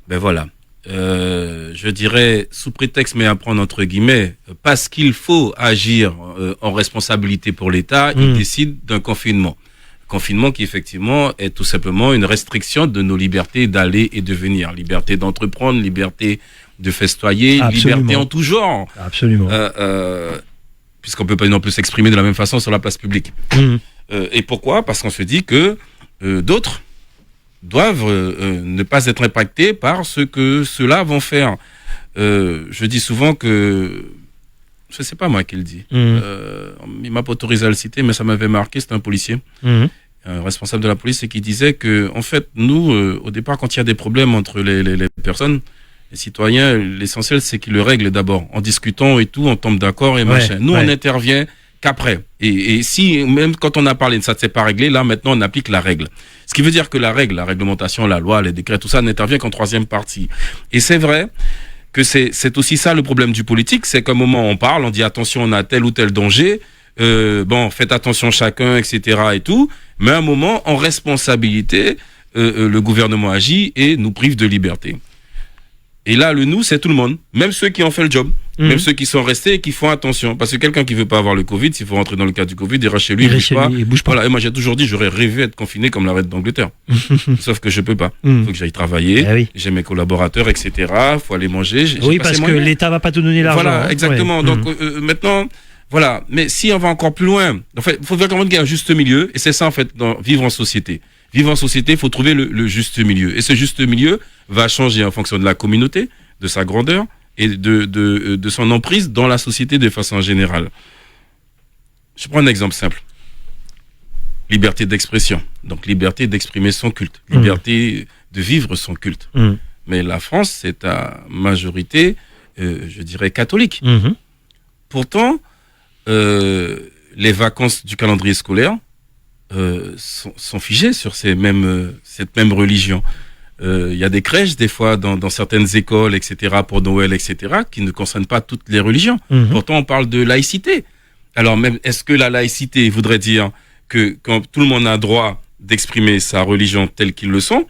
Ben voilà. Je dirais, sous prétexte, mais à prendre entre guillemets, parce qu'il faut agir en responsabilité pour l'État, il décide d'un confinement. Confinement qui, effectivement, est tout simplement une restriction de nos libertés d'aller et de venir. Liberté d'entreprendre, liberté de festoyer, liberté en tout genre. Absolument. Puisqu'on peut pas non plus s'exprimer de la même façon sur la place publique. Et pourquoi? Parce qu'on se dit que d'autres doivent ne pas être impactés par ce que ceux-là vont faire. Je dis souvent que, je sais pas moi qui le dit, il m'a pas autorisé à le citer, mais ça m'avait marqué, c'était un policier, un responsable de la police, et qui disait que, en fait, nous, au départ, quand il y a des problèmes entre les personnes, les citoyens, l'essentiel, c'est qu'ils le règlent d'abord. En discutant et tout, on tombe d'accord et machin. Nous, on n'intervient qu'après. Et si, même quand on a parlé de ça, c'est pas réglé, là, maintenant, on applique la règle. Ce qui veut dire que la règle, la réglementation, la loi, les décrets, tout ça, n'intervient qu'en troisième partie. Et c'est vrai que c'est aussi ça le problème du politique, c'est qu'à un moment, on parle, on dit attention, on a tel ou tel danger, faites attention chacun, etc. et tout, mais à un moment, en responsabilité, le gouvernement agit et nous prive de liberté. Et là, le nous, c'est tout le monde. Même ceux qui ont fait le job. Même ceux qui sont restés et qui font attention. Parce que quelqu'un qui veut pas avoir le Covid, s'il faut rentrer dans le cas du Covid, il ira chez lui, il bouge pas. Voilà. Et moi, j'ai toujours dit, j'aurais rêvé être confiné comme la reine d'Angleterre. Sauf que je peux pas. Faut que j'aille travailler. J'ai mes collaborateurs, etc. Faut aller manger. Oui, parce que l'État va pas te donner l'argent. Voilà, exactement. Donc, maintenant, voilà. Mais si on va encore plus loin, en fait, il faut vraiment qu'il y ait un juste milieu. Et c'est ça, en fait, vivre en société. Vivre en société, il faut trouver le juste milieu. Et ce juste milieu va changer en fonction de la communauté, de sa grandeur et de son emprise dans la société de façon générale. Je prends un exemple simple. Liberté d'expression. Donc, liberté d'exprimer son culte. Liberté de vivre son culte. Mais la France, c'est à majorité, je dirais, catholique. Pourtant, les vacances du calendrier scolaire sont figées sur cette même religion. Il y a des crèches, des fois, dans certaines écoles, etc., pour Noël, etc., qui ne concernent pas toutes les religions. Pourtant, on parle de laïcité. Alors, même, est-ce que la laïcité voudrait dire que quand tout le monde a droit d'exprimer sa religion telle qu'ils le sont,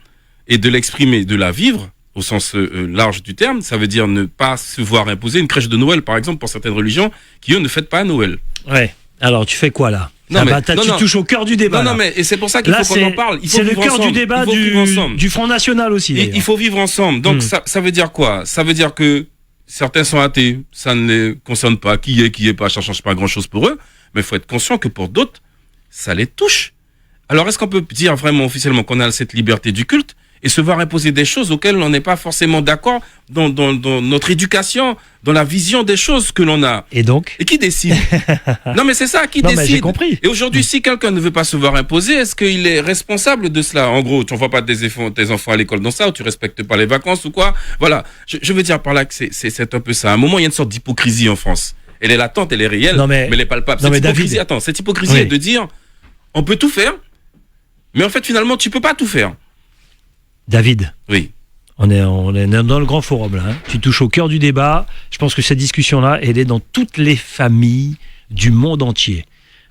et de l'exprimer, de la vivre, au sens large du terme, ça veut dire ne pas se voir imposer une crèche de Noël, par exemple, pour certaines religions qui, eux, ne fêtent pas Noël. Ouais. Alors, tu fais quoi, là? Non, tu touches au cœur du débat. Non, mais et c'est pour ça qu'il faut qu'on en parle. C'est le cœur du débat du Front National aussi. Il faut vivre ensemble. Donc, ça veut dire quoi? Ça veut dire que certains sont athées, ça ne les concerne pas. Qui est pas, ça ne change pas grand-chose pour eux. Mais il faut être conscient que pour d'autres, ça les touche. Alors, est-ce qu'on peut dire vraiment officiellement qu'on a cette liberté du culte et se voir imposer des choses auxquelles on n'est pas forcément d'accord dans notre éducation, dans la vision des choses que l'on a? Et donc? Et qui décide? Non, mais c'est ça, qui décide? J'ai compris. Et aujourd'hui, si quelqu'un ne veut pas se voir imposer, est-ce qu'il est responsable de cela? En gros, tu n'envoies pas tes enfants à l'école dans ça, ou tu respectes pas les vacances ou quoi? Voilà. Je veux dire par là que c'est un peu ça. À un moment, il y a une sorte d'hypocrisie en France. Elle est latente, elle est réelle, mais elle est palpable. Cette hypocrisie est de dire, on peut tout faire, mais en fait, finalement, tu peux pas tout faire. David. Oui. On est dans le grand forum là. Tu touches au cœur du débat. Je pense que cette discussion-là, elle est dans toutes les familles du monde entier.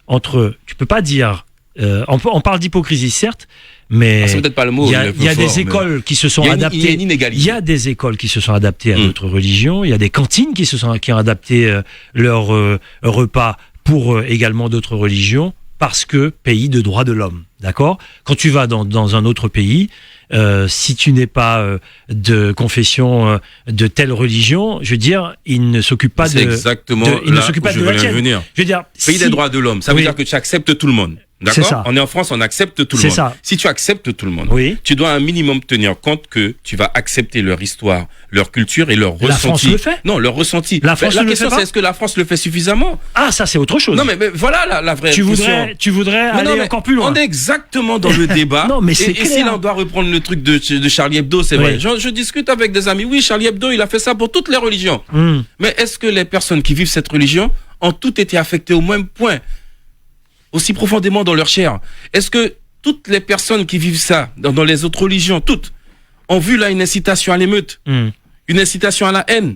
Tu peux pas dire. On parle d'hypocrisie certes, mais c'est peut-être pas le mot. Il y a des écoles qui se sont adaptées. Il y a des écoles qui se sont adaptées à d'autres religions. Il y a des cantines qui ont adapté leur repas pour également d'autres religions. Parce que pays de droits de l'homme, d'accord? Quand tu vas dans un autre pays, si tu n'es pas de confession de telle religion, je veux dire, ils ne s'occupent pas ils ne s'occupent pas de la tienne. Je veux dire, pays des droits de l'homme, ça veut dire que tu acceptes tout le monde. D'accord? On est en France, on accepte tout le monde. Ça. Si tu acceptes tout le monde, tu dois un minimum tenir compte que tu vas accepter leur histoire, leur culture et leur ressenti. La France le fait? Non, leur ressenti. La question, c'est est-ce que la France le fait suffisamment? Ah, ça, c'est autre chose. Non, mais voilà la vraie question. Tu voudrais aller encore plus loin. On est exactement dans le débat. Non, mais c'est clair. Et si là, on doit reprendre le truc de Charlie Hebdo, c'est vrai. Je discute avec des amis. Oui, Charlie Hebdo, il a fait ça pour toutes les religions. Mais est-ce que les personnes qui vivent cette religion ont toutes été affectées au même point? Aussi profondément dans leur chair. Est-ce que toutes les personnes qui vivent ça, dans les autres religions, toutes, ont vu là une incitation à l'émeute, une incitation à la haine,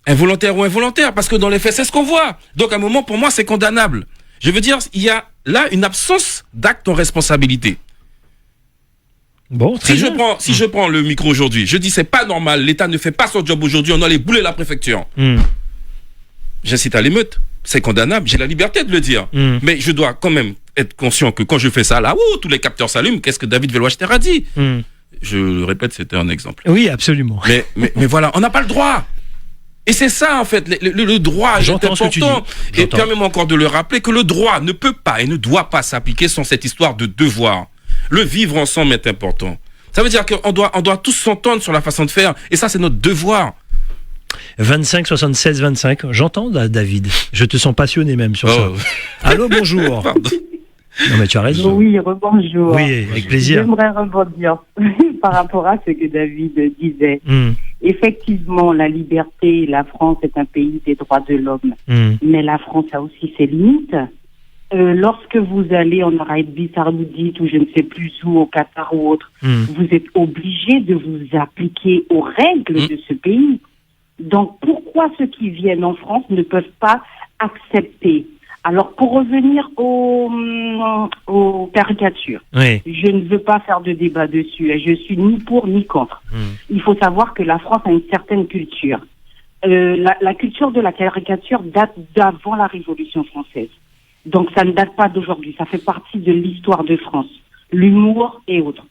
involontaire ou involontaire? Parce que dans les faits, c'est ce qu'on voit. Donc à un moment, pour moi, c'est condamnable. Je veux dire, il y a là une absence d'acte en responsabilité. Bon, si je prends le micro aujourd'hui, je dis c'est pas normal, l'État ne fait pas son job aujourd'hui, on doit aller bouler la préfecture. J'incite à l'émeute. C'est condamnable, j'ai la liberté de le dire. Mais je dois quand même être conscient que quand je fais ça, là, tous les capteurs s'allument. Qu'est-ce que David Veloichter a dit? Je le répète, c'était un exemple. Oui, absolument. Mais voilà, on n'a pas le droit. Et c'est ça, en fait, le droit est important. Et permets-moi encore de le rappeler que le droit ne peut pas et ne doit pas s'appliquer sans cette histoire de devoir. Le vivre ensemble est important. Ça veut dire qu'on doit tous s'entendre sur la façon de faire. Et ça, c'est notre devoir. 25 76 25. J'entends, David. Je te sens passionné même sur ça. Allô, bonjour. Pardon. Non, mais tu as raison. Oui, rebonjour. Oui, avec plaisir. J'aimerais rebondir par rapport à ce que David disait. Effectivement, la liberté, la France est un pays des droits de l'homme. Mais la France a aussi ses limites. Lorsque vous allez en Arabie Saoudite ou je ne sais plus où, au Qatar ou autre, vous êtes obligé de vous appliquer aux règles de ce pays. Donc, pourquoi ceux qui viennent en France ne peuvent pas accepter? Alors, pour revenir aux caricatures, je ne veux pas faire de débat dessus. Je suis ni pour ni contre. Il faut savoir que la France a une certaine culture. La culture de la caricature date d'avant la Révolution française. Donc, ça ne date pas d'aujourd'hui. Ça fait partie de l'histoire de France. L'humour et autres.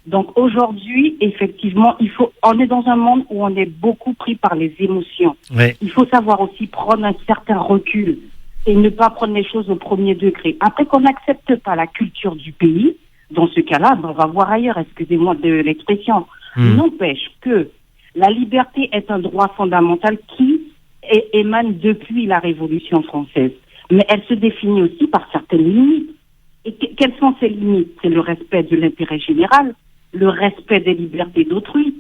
Donc aujourd'hui, effectivement, on est dans un monde où on est beaucoup pris par les émotions. Il faut savoir aussi prendre un certain recul et ne pas prendre les choses au premier degré. Après qu'on n'accepte pas la culture du pays, dans ce cas-là, on va voir ailleurs, excusez-moi de l'expression. N'empêche que la liberté est un droit fondamental qui émane depuis la Révolution française. Mais elle se définit aussi par certaines limites. Et quelles sont ces limites? C'est le respect de l'intérêt général, le respect des libertés d'autrui.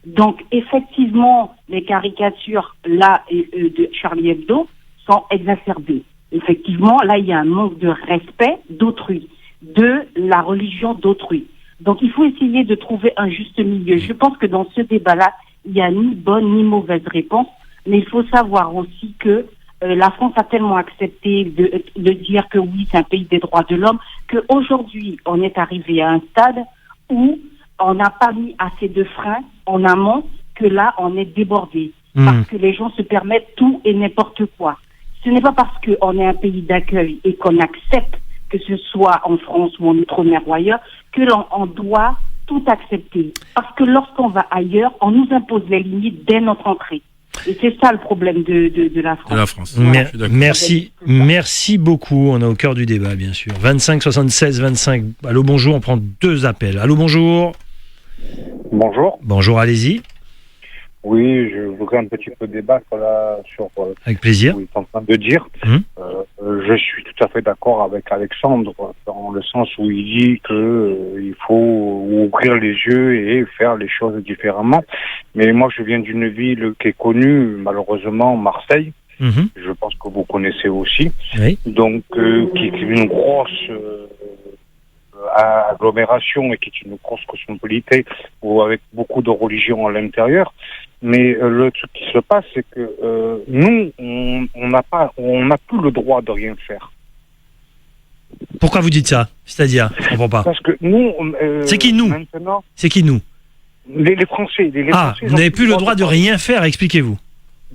Donc, effectivement, les caricatures, là, de Charlie Hebdo, sont exacerbées. Effectivement, là, il y a un manque de respect d'autrui, de la religion d'autrui. Donc, il faut essayer de trouver un juste milieu. Je pense que dans ce débat-là, il n'y a ni bonne ni mauvaise réponse, mais il faut savoir aussi que la France a tellement accepté de dire que oui, c'est un pays des droits de l'homme, qu'aujourd'hui, on est arrivé à un stade où on n'a pas mis assez de freins en amont, que là, on est débordé. Parce que les gens se permettent tout et n'importe quoi. Ce n'est pas parce qu'on est un pays d'accueil et qu'on accepte, que ce soit en France ou en Outre-mer ou ailleurs, que l'on doit tout accepter. Parce que lorsqu'on va ailleurs, on nous impose les limites dès notre entrée. Et c'est ça le problème de la France. De la France. Voilà. Merci beaucoup. On est au cœur du débat, bien sûr. 25 76 25. Allô, bonjour. On prend 2 appels. Allô, bonjour. Bonjour. Bonjour, allez-y. Oui, je voudrais un petit peu débattre là sur avec plaisir. Ce qu'il est en train de dire. Je suis tout à fait d'accord avec Alexandre dans le sens où il dit que il faut ouvrir les yeux et faire les choses différemment. Mais moi, je viens d'une ville qui est connue, malheureusement, Marseille. Je pense que vous connaissez aussi. Oui. Donc, qui est une grosse agglomération et qui est une grosse cosmopolité ou avec beaucoup de religions à l'intérieur. Mais le truc qui se passe, c'est que nous, on n'a plus le droit de rien faire. Pourquoi vous dites ça? C'est-à-dire, je comprends pas. Parce que nous, c'est qui nous? Maintenant, c'est qui nous? Les Français. Français, vous n'avez plus le droit de rien faire. Expliquez-vous.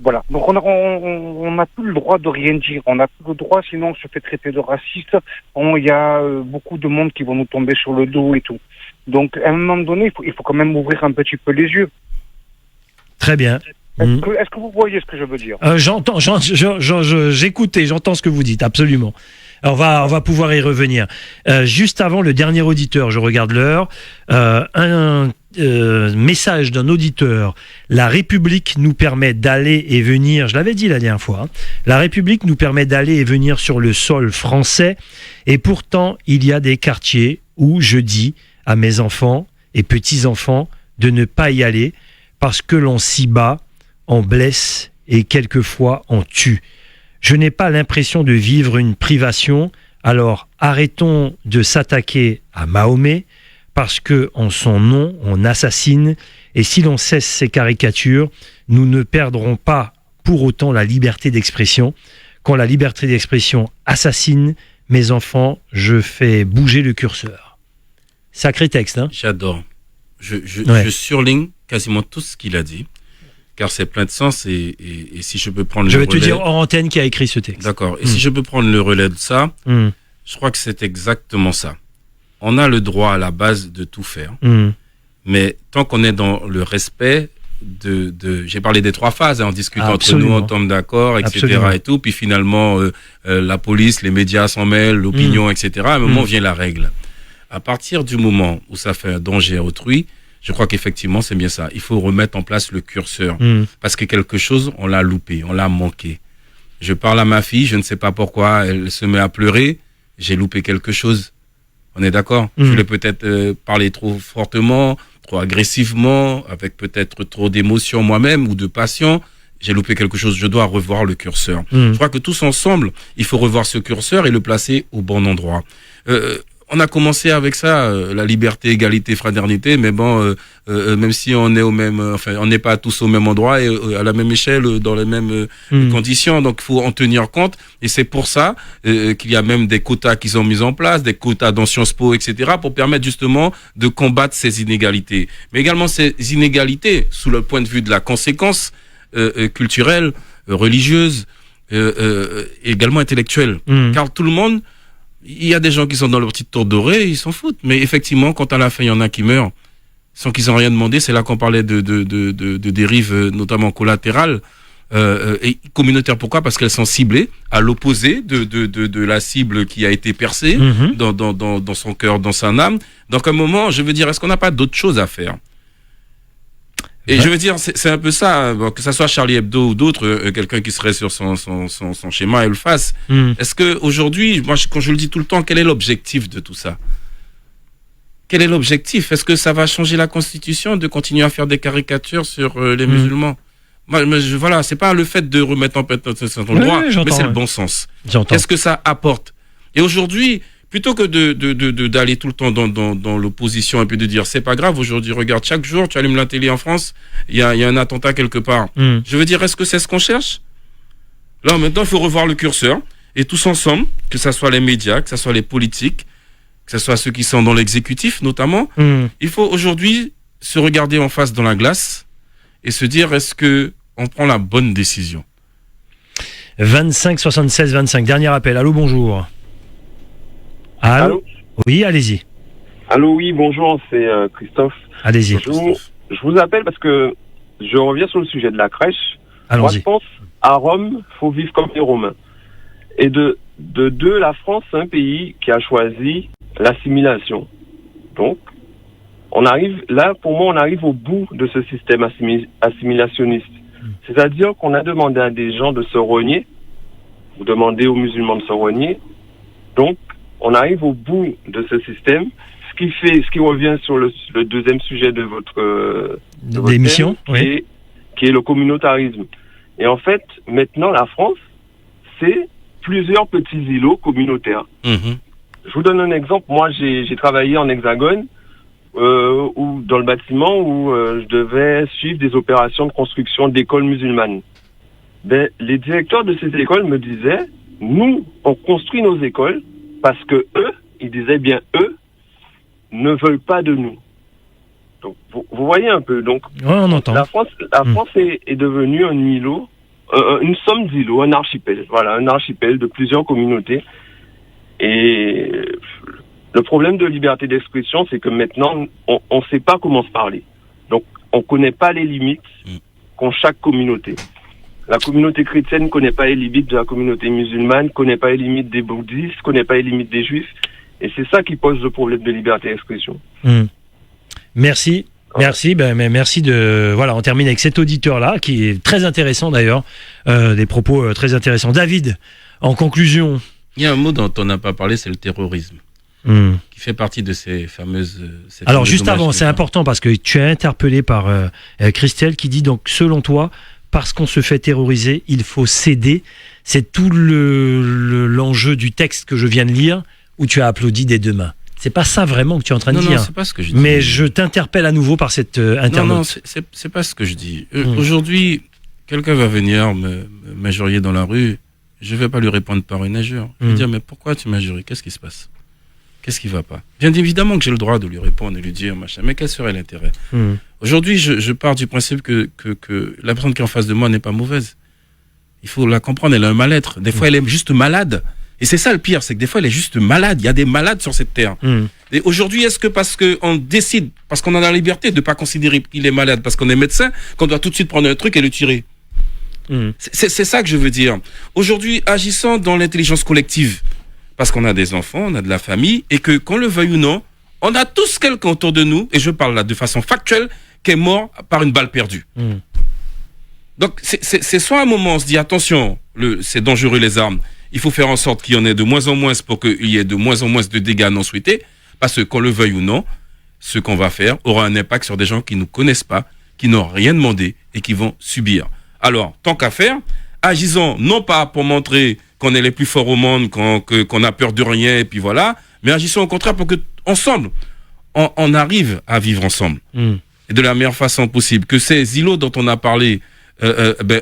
Voilà. Donc on n'a plus le droit de rien dire. On n'a plus le droit, sinon on se fait traiter de raciste. Il y a beaucoup de monde qui vont nous tomber sur le dos et tout. Donc à un moment donné, il faut quand même ouvrir un petit peu les yeux. Très bien. Est-ce que vous voyez ce que je veux dire? J'entends, j'écoute et j'entends ce que vous dites, absolument. Alors on va pouvoir y revenir. Juste avant le dernier auditeur, je regarde l'heure, un message d'un auditeur. La République nous permet d'aller et venir, je l'avais dit la dernière fois, hein, la République nous permet d'aller et venir sur le sol français et pourtant il y a des quartiers où je dis à mes enfants et petits-enfants de ne pas y aller parce que l'on s'y bat, on blesse et quelquefois on tue. Je n'ai pas l'impression de vivre une privation, alors arrêtons de s'attaquer à Mahomet, parce que en son nom, on assassine, et si l'on cesse ces caricatures, nous ne perdrons pas pour autant la liberté d'expression. Quand la liberté d'expression assassine, mes enfants, je fais bouger le curseur. Sacré texte, hein? J'adore. Je surligne quasiment tout ce qu'il a dit. Car c'est plein de sens et si je peux prendre le relais... Je vais te dire en antenne qui a écrit ce texte. D'accord. Et si je peux prendre le relais de ça, je crois que c'est exactement ça. On a le droit à la base de tout faire. Mais tant qu'on est dans le respect j'ai parlé des 3 phases, hein, on discute entre nous, on tombe d'accord, etc. Absolument. Et tout. Puis finalement, la police, les médias s'en mêlent, l'opinion, etc. À un moment vient la règle. À partir du moment où ça fait un danger à autrui, je crois qu'effectivement, c'est bien ça. Il faut remettre en place le curseur. Parce que quelque chose, on l'a loupé, on l'a manqué. Je parle à ma fille, je ne sais pas pourquoi, elle se met à pleurer. J'ai loupé quelque chose. On est d'accord? Je l'ai peut-être parlé trop fortement, trop agressivement, avec peut-être trop d'émotions moi-même ou de passion. J'ai loupé quelque chose, je dois revoir le curseur. Je crois que tous ensemble, il faut revoir ce curseur et le placer au bon endroit. On a commencé avec ça, la liberté, égalité, fraternité, mais bon, même si on est on n'est pas tous au même endroit et à la même échelle, dans les mêmes conditions, donc il faut en tenir compte. Et c'est pour ça qu'il y a même des quotas qui sont mis en place, des quotas dans Sciences Po, etc., pour permettre justement de combattre ces inégalités. Mais également ces inégalités sous le point de vue de la conséquence culturelle, religieuse, également intellectuelle. Car tout le monde... Il y a des gens qui sont dans leur petite tour dorée, ils s'en foutent. Mais effectivement, quand à la fin, il y en a qui meurent sans qu'ils n'ont rien demandé, c'est là qu'on parlait de dérives, notamment collatérales et communautaires. Pourquoi? Parce qu'elles sont ciblées à l'opposé de la cible qui a été percée dans son cœur, dans son âme. Donc à un moment, je veux dire, est-ce qu'on n'a pas d'autres choses à faire? Et je veux dire, c'est un peu ça, bon, que ça soit Charlie Hebdo ou d'autres, quelqu'un qui serait sur son schéma et le fasse. Est-ce que aujourd'hui, moi, quand je le dis tout le temps, quel est l'objectif de tout ça? Quel est l'objectif? Est-ce que ça va changer la Constitution de continuer à faire des caricatures sur les musulmans? Voilà, c'est pas le fait de remettre en droit, mais c'est le bon sens. Qu'est-ce que ça apporte? Et aujourd'hui, plutôt que d'aller tout le temps dans l'opposition et puis de dire c'est pas grave, aujourd'hui, regarde, chaque jour, tu allumes la télé en France, il y a un attentat quelque part. Je veux dire, est-ce que c'est ce qu'on cherche? Là, maintenant, il faut revoir le curseur. Et tous ensemble, que ce soit les médias, que ce soit les politiques, que ce soit ceux qui sont dans l'exécutif notamment, il faut aujourd'hui se regarder en face dans la glace et se dire, est-ce qu'on prend la bonne décision ? 25 76 25, dernier appel. Allô, bonjour. Allô. Oui, allez-y. Allô, oui, bonjour, c'est Christophe. Allez-y. Je vous appelle parce que je reviens sur le sujet de la crèche. Allons-y. Moi, je pense, à Rome, faut vivre comme les Romains. Et de deux, la France, c'est un pays qui a choisi l'assimilation. Donc, on arrive, là, pour moi, on arrive au bout de ce système assimilationniste. C'est-à-dire qu'on a demandé à des gens de se renier, ou demander aux musulmans de se renier. Donc, on arrive au bout de ce système, ce qui revient sur le deuxième sujet de votre émission, qui est le communautarisme. Et en fait, maintenant, la France, c'est plusieurs petits îlots communautaires. Je vous donne un exemple. Moi, j'ai travaillé en Hexagone, ou dans le bâtiment où je devais suivre des opérations de construction d'écoles musulmanes. Les directeurs de ces écoles me disaient, nous, on construit nos écoles parce que eux, ils disaient bien eux, ne veulent pas de nous. Donc, vous voyez un peu. Donc, on entend. La France est devenue un îlot, une somme d'îlots, un archipel. Voilà, un archipel de plusieurs communautés. Et le problème de liberté d'expression, c'est que maintenant, on ne sait pas comment se parler. Donc, on ne connaît pas les limites qu'ont chaque communauté. La communauté chrétienne ne connaît pas les limites de la communauté musulmane, ne connaît pas les limites des bouddhistes, ne connaît pas les limites des juifs. Et c'est ça qui pose le problème de liberté d'expression. Merci. Merci, merci de... Voilà, on termine avec cet auditeur-là, qui est très intéressant d'ailleurs, des propos très intéressants. David, en conclusion... Il y a un mot dont on n'a pas parlé, c'est le terrorisme, qui fait partie de ces fameuses... Alors juste avant, c'est important parce que tu es interpellé par Christelle qui dit donc, selon toi, parce qu'on se fait terroriser, il faut céder. C'est tout l'enjeu du texte que je viens de lire, où tu as applaudi des deux mains. C'est pas ça vraiment que tu es en train de dire. Non, c'est pas ce que je dis. Mais je t'interpelle à nouveau par cette internaute. Non, c'est pas ce que je dis. Aujourd'hui, quelqu'un va venir m'injurier dans la rue, je vais pas lui répondre par une injure. Je vais dire, mais pourquoi tu m'injures ? Qu'est-ce qui se passe ? Qu'est-ce qui va pas ? Bien évidemment que j'ai le droit de lui répondre et lui dire, machin, mais quel serait l'intérêt ? Aujourd'hui, je pars du principe que la personne qui est en face de moi n'est pas mauvaise. Il faut la comprendre, elle a un mal-être. Des fois, elle est juste malade. Et c'est ça le pire, c'est que des fois, elle est juste malade. Il y a des malades sur cette terre. Et aujourd'hui, est-ce que parce qu'on décide, parce qu'on a la liberté de ne pas considérer qu'il est malade, parce qu'on est médecin, qu'on doit tout de suite prendre un truc et le tirer ? C'est ça que je veux dire. Aujourd'hui, agissant dans l'intelligence collective, parce qu'on a des enfants, on a de la famille, et que, qu'on le veuille ou non, on a tous quelqu'un autour de nous, et je parle là de façon factuelle, qui est mort par une balle perdue. Donc, c'est soit un moment, on se dit, attention, c'est dangereux les armes, il faut faire en sorte qu'il y en ait de moins en moins pour qu'il y ait de moins en moins de dégâts non souhaités, parce que, qu'on le veuille ou non, ce qu'on va faire aura un impact sur des gens qui ne nous connaissent pas, qui n'ont rien demandé, et qui vont subir. Alors, tant qu'à faire, agissons non pas pour montrer qu'on est les plus forts au monde, qu'on a peur de rien, et puis voilà, mais agissons au contraire pour que, ensemble, on arrive à vivre ensemble. Et de la meilleure façon possible. Que ces îlots dont on a parlé,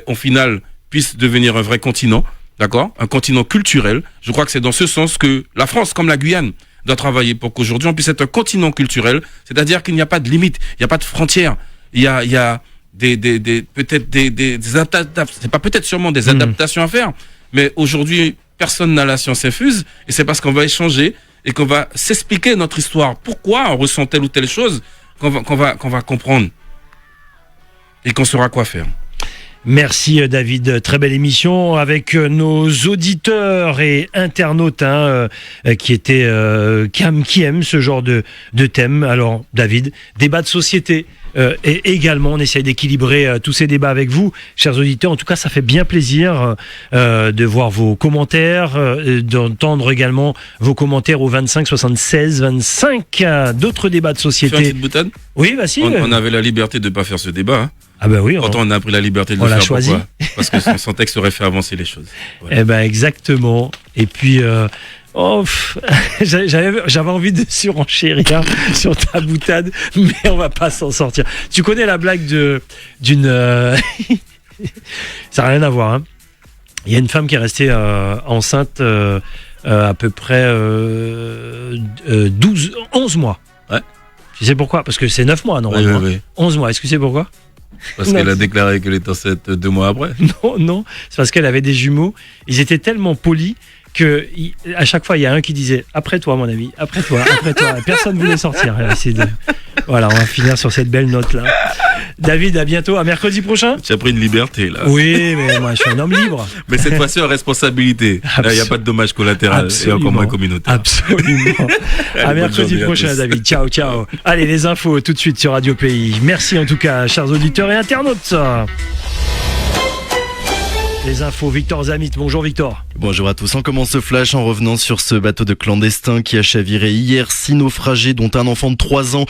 au final, puissent devenir un vrai continent, d'accord ? Un continent culturel. Je crois que c'est dans ce sens que la France, comme la Guyane, doit travailler pour qu'aujourd'hui on puisse être un continent culturel, c'est-à-dire qu'il n'y a pas de limite, il n'y a pas de frontières, il y a peut-être des c'est pas peut-être sûrement des adaptations à faire, mais aujourd'hui personne n'a la science infuse, et c'est parce qu'on va échanger et qu'on va s'expliquer notre histoire, pourquoi on ressent telle ou telle chose, qu'on va comprendre et qu'on saura quoi faire. Merci David, très belle émission avec nos auditeurs et internautes qui aiment ce genre de thème. Alors David, débat de société et également on essaye d'équilibrer tous ces débats avec vous, chers auditeurs. En tout cas, ça fait bien plaisir de voir vos commentaires, d'entendre également vos commentaires au 25 76 25. D'autres débats de société. Faire une petite boutade ? Oui, vas-y. On avait la liberté de ne pas faire ce débat. Hein. Ah ben oui. Pourtant, on a pris la liberté de le faire. Choisi. Pourquoi ? Parce que son texte aurait fait avancer les choses. Voilà. Eh ben exactement. Et puis, j'avais envie de surenchérir sur ta boutade, mais on va pas s'en sortir. Tu connais la blague d'une ça n'a rien à voir. Hein. Il y a une femme qui est restée enceinte à peu près 11 mois. Ouais. Tu sais pourquoi? Parce que c'est 9 mois normalement. Oui. 11 mois, est-ce que c'est pourquoi? Parce qu'elle a déclaré qu'elle est enceinte 2 mois après. Non, c'est parce qu'elle avait des jumeaux. Ils étaient tellement polis que à chaque fois il y a un qui disait après toi mon ami, après toi. Et personne ne voulait sortir. Voilà, on va finir sur cette belle note là. David, à bientôt, à mercredi prochain. Tu as pris une liberté là. Oui, mais moi je suis un homme libre. Mais cette fois-ci en responsabilité. Là, il n'y a pas de dommage collatéral et encore moins communautaire. Absolument. À mercredi prochain, David. Ciao. Allez, les infos tout de suite sur Radio Pays. Merci en tout cas, chers auditeurs et internautes. Les infos, Victor Zamit. Bonjour Victor. Bonjour à tous. On commence ce flash en revenant sur ce bateau de clandestins qui a chaviré hier. 6 naufragés dont un enfant de 3 ans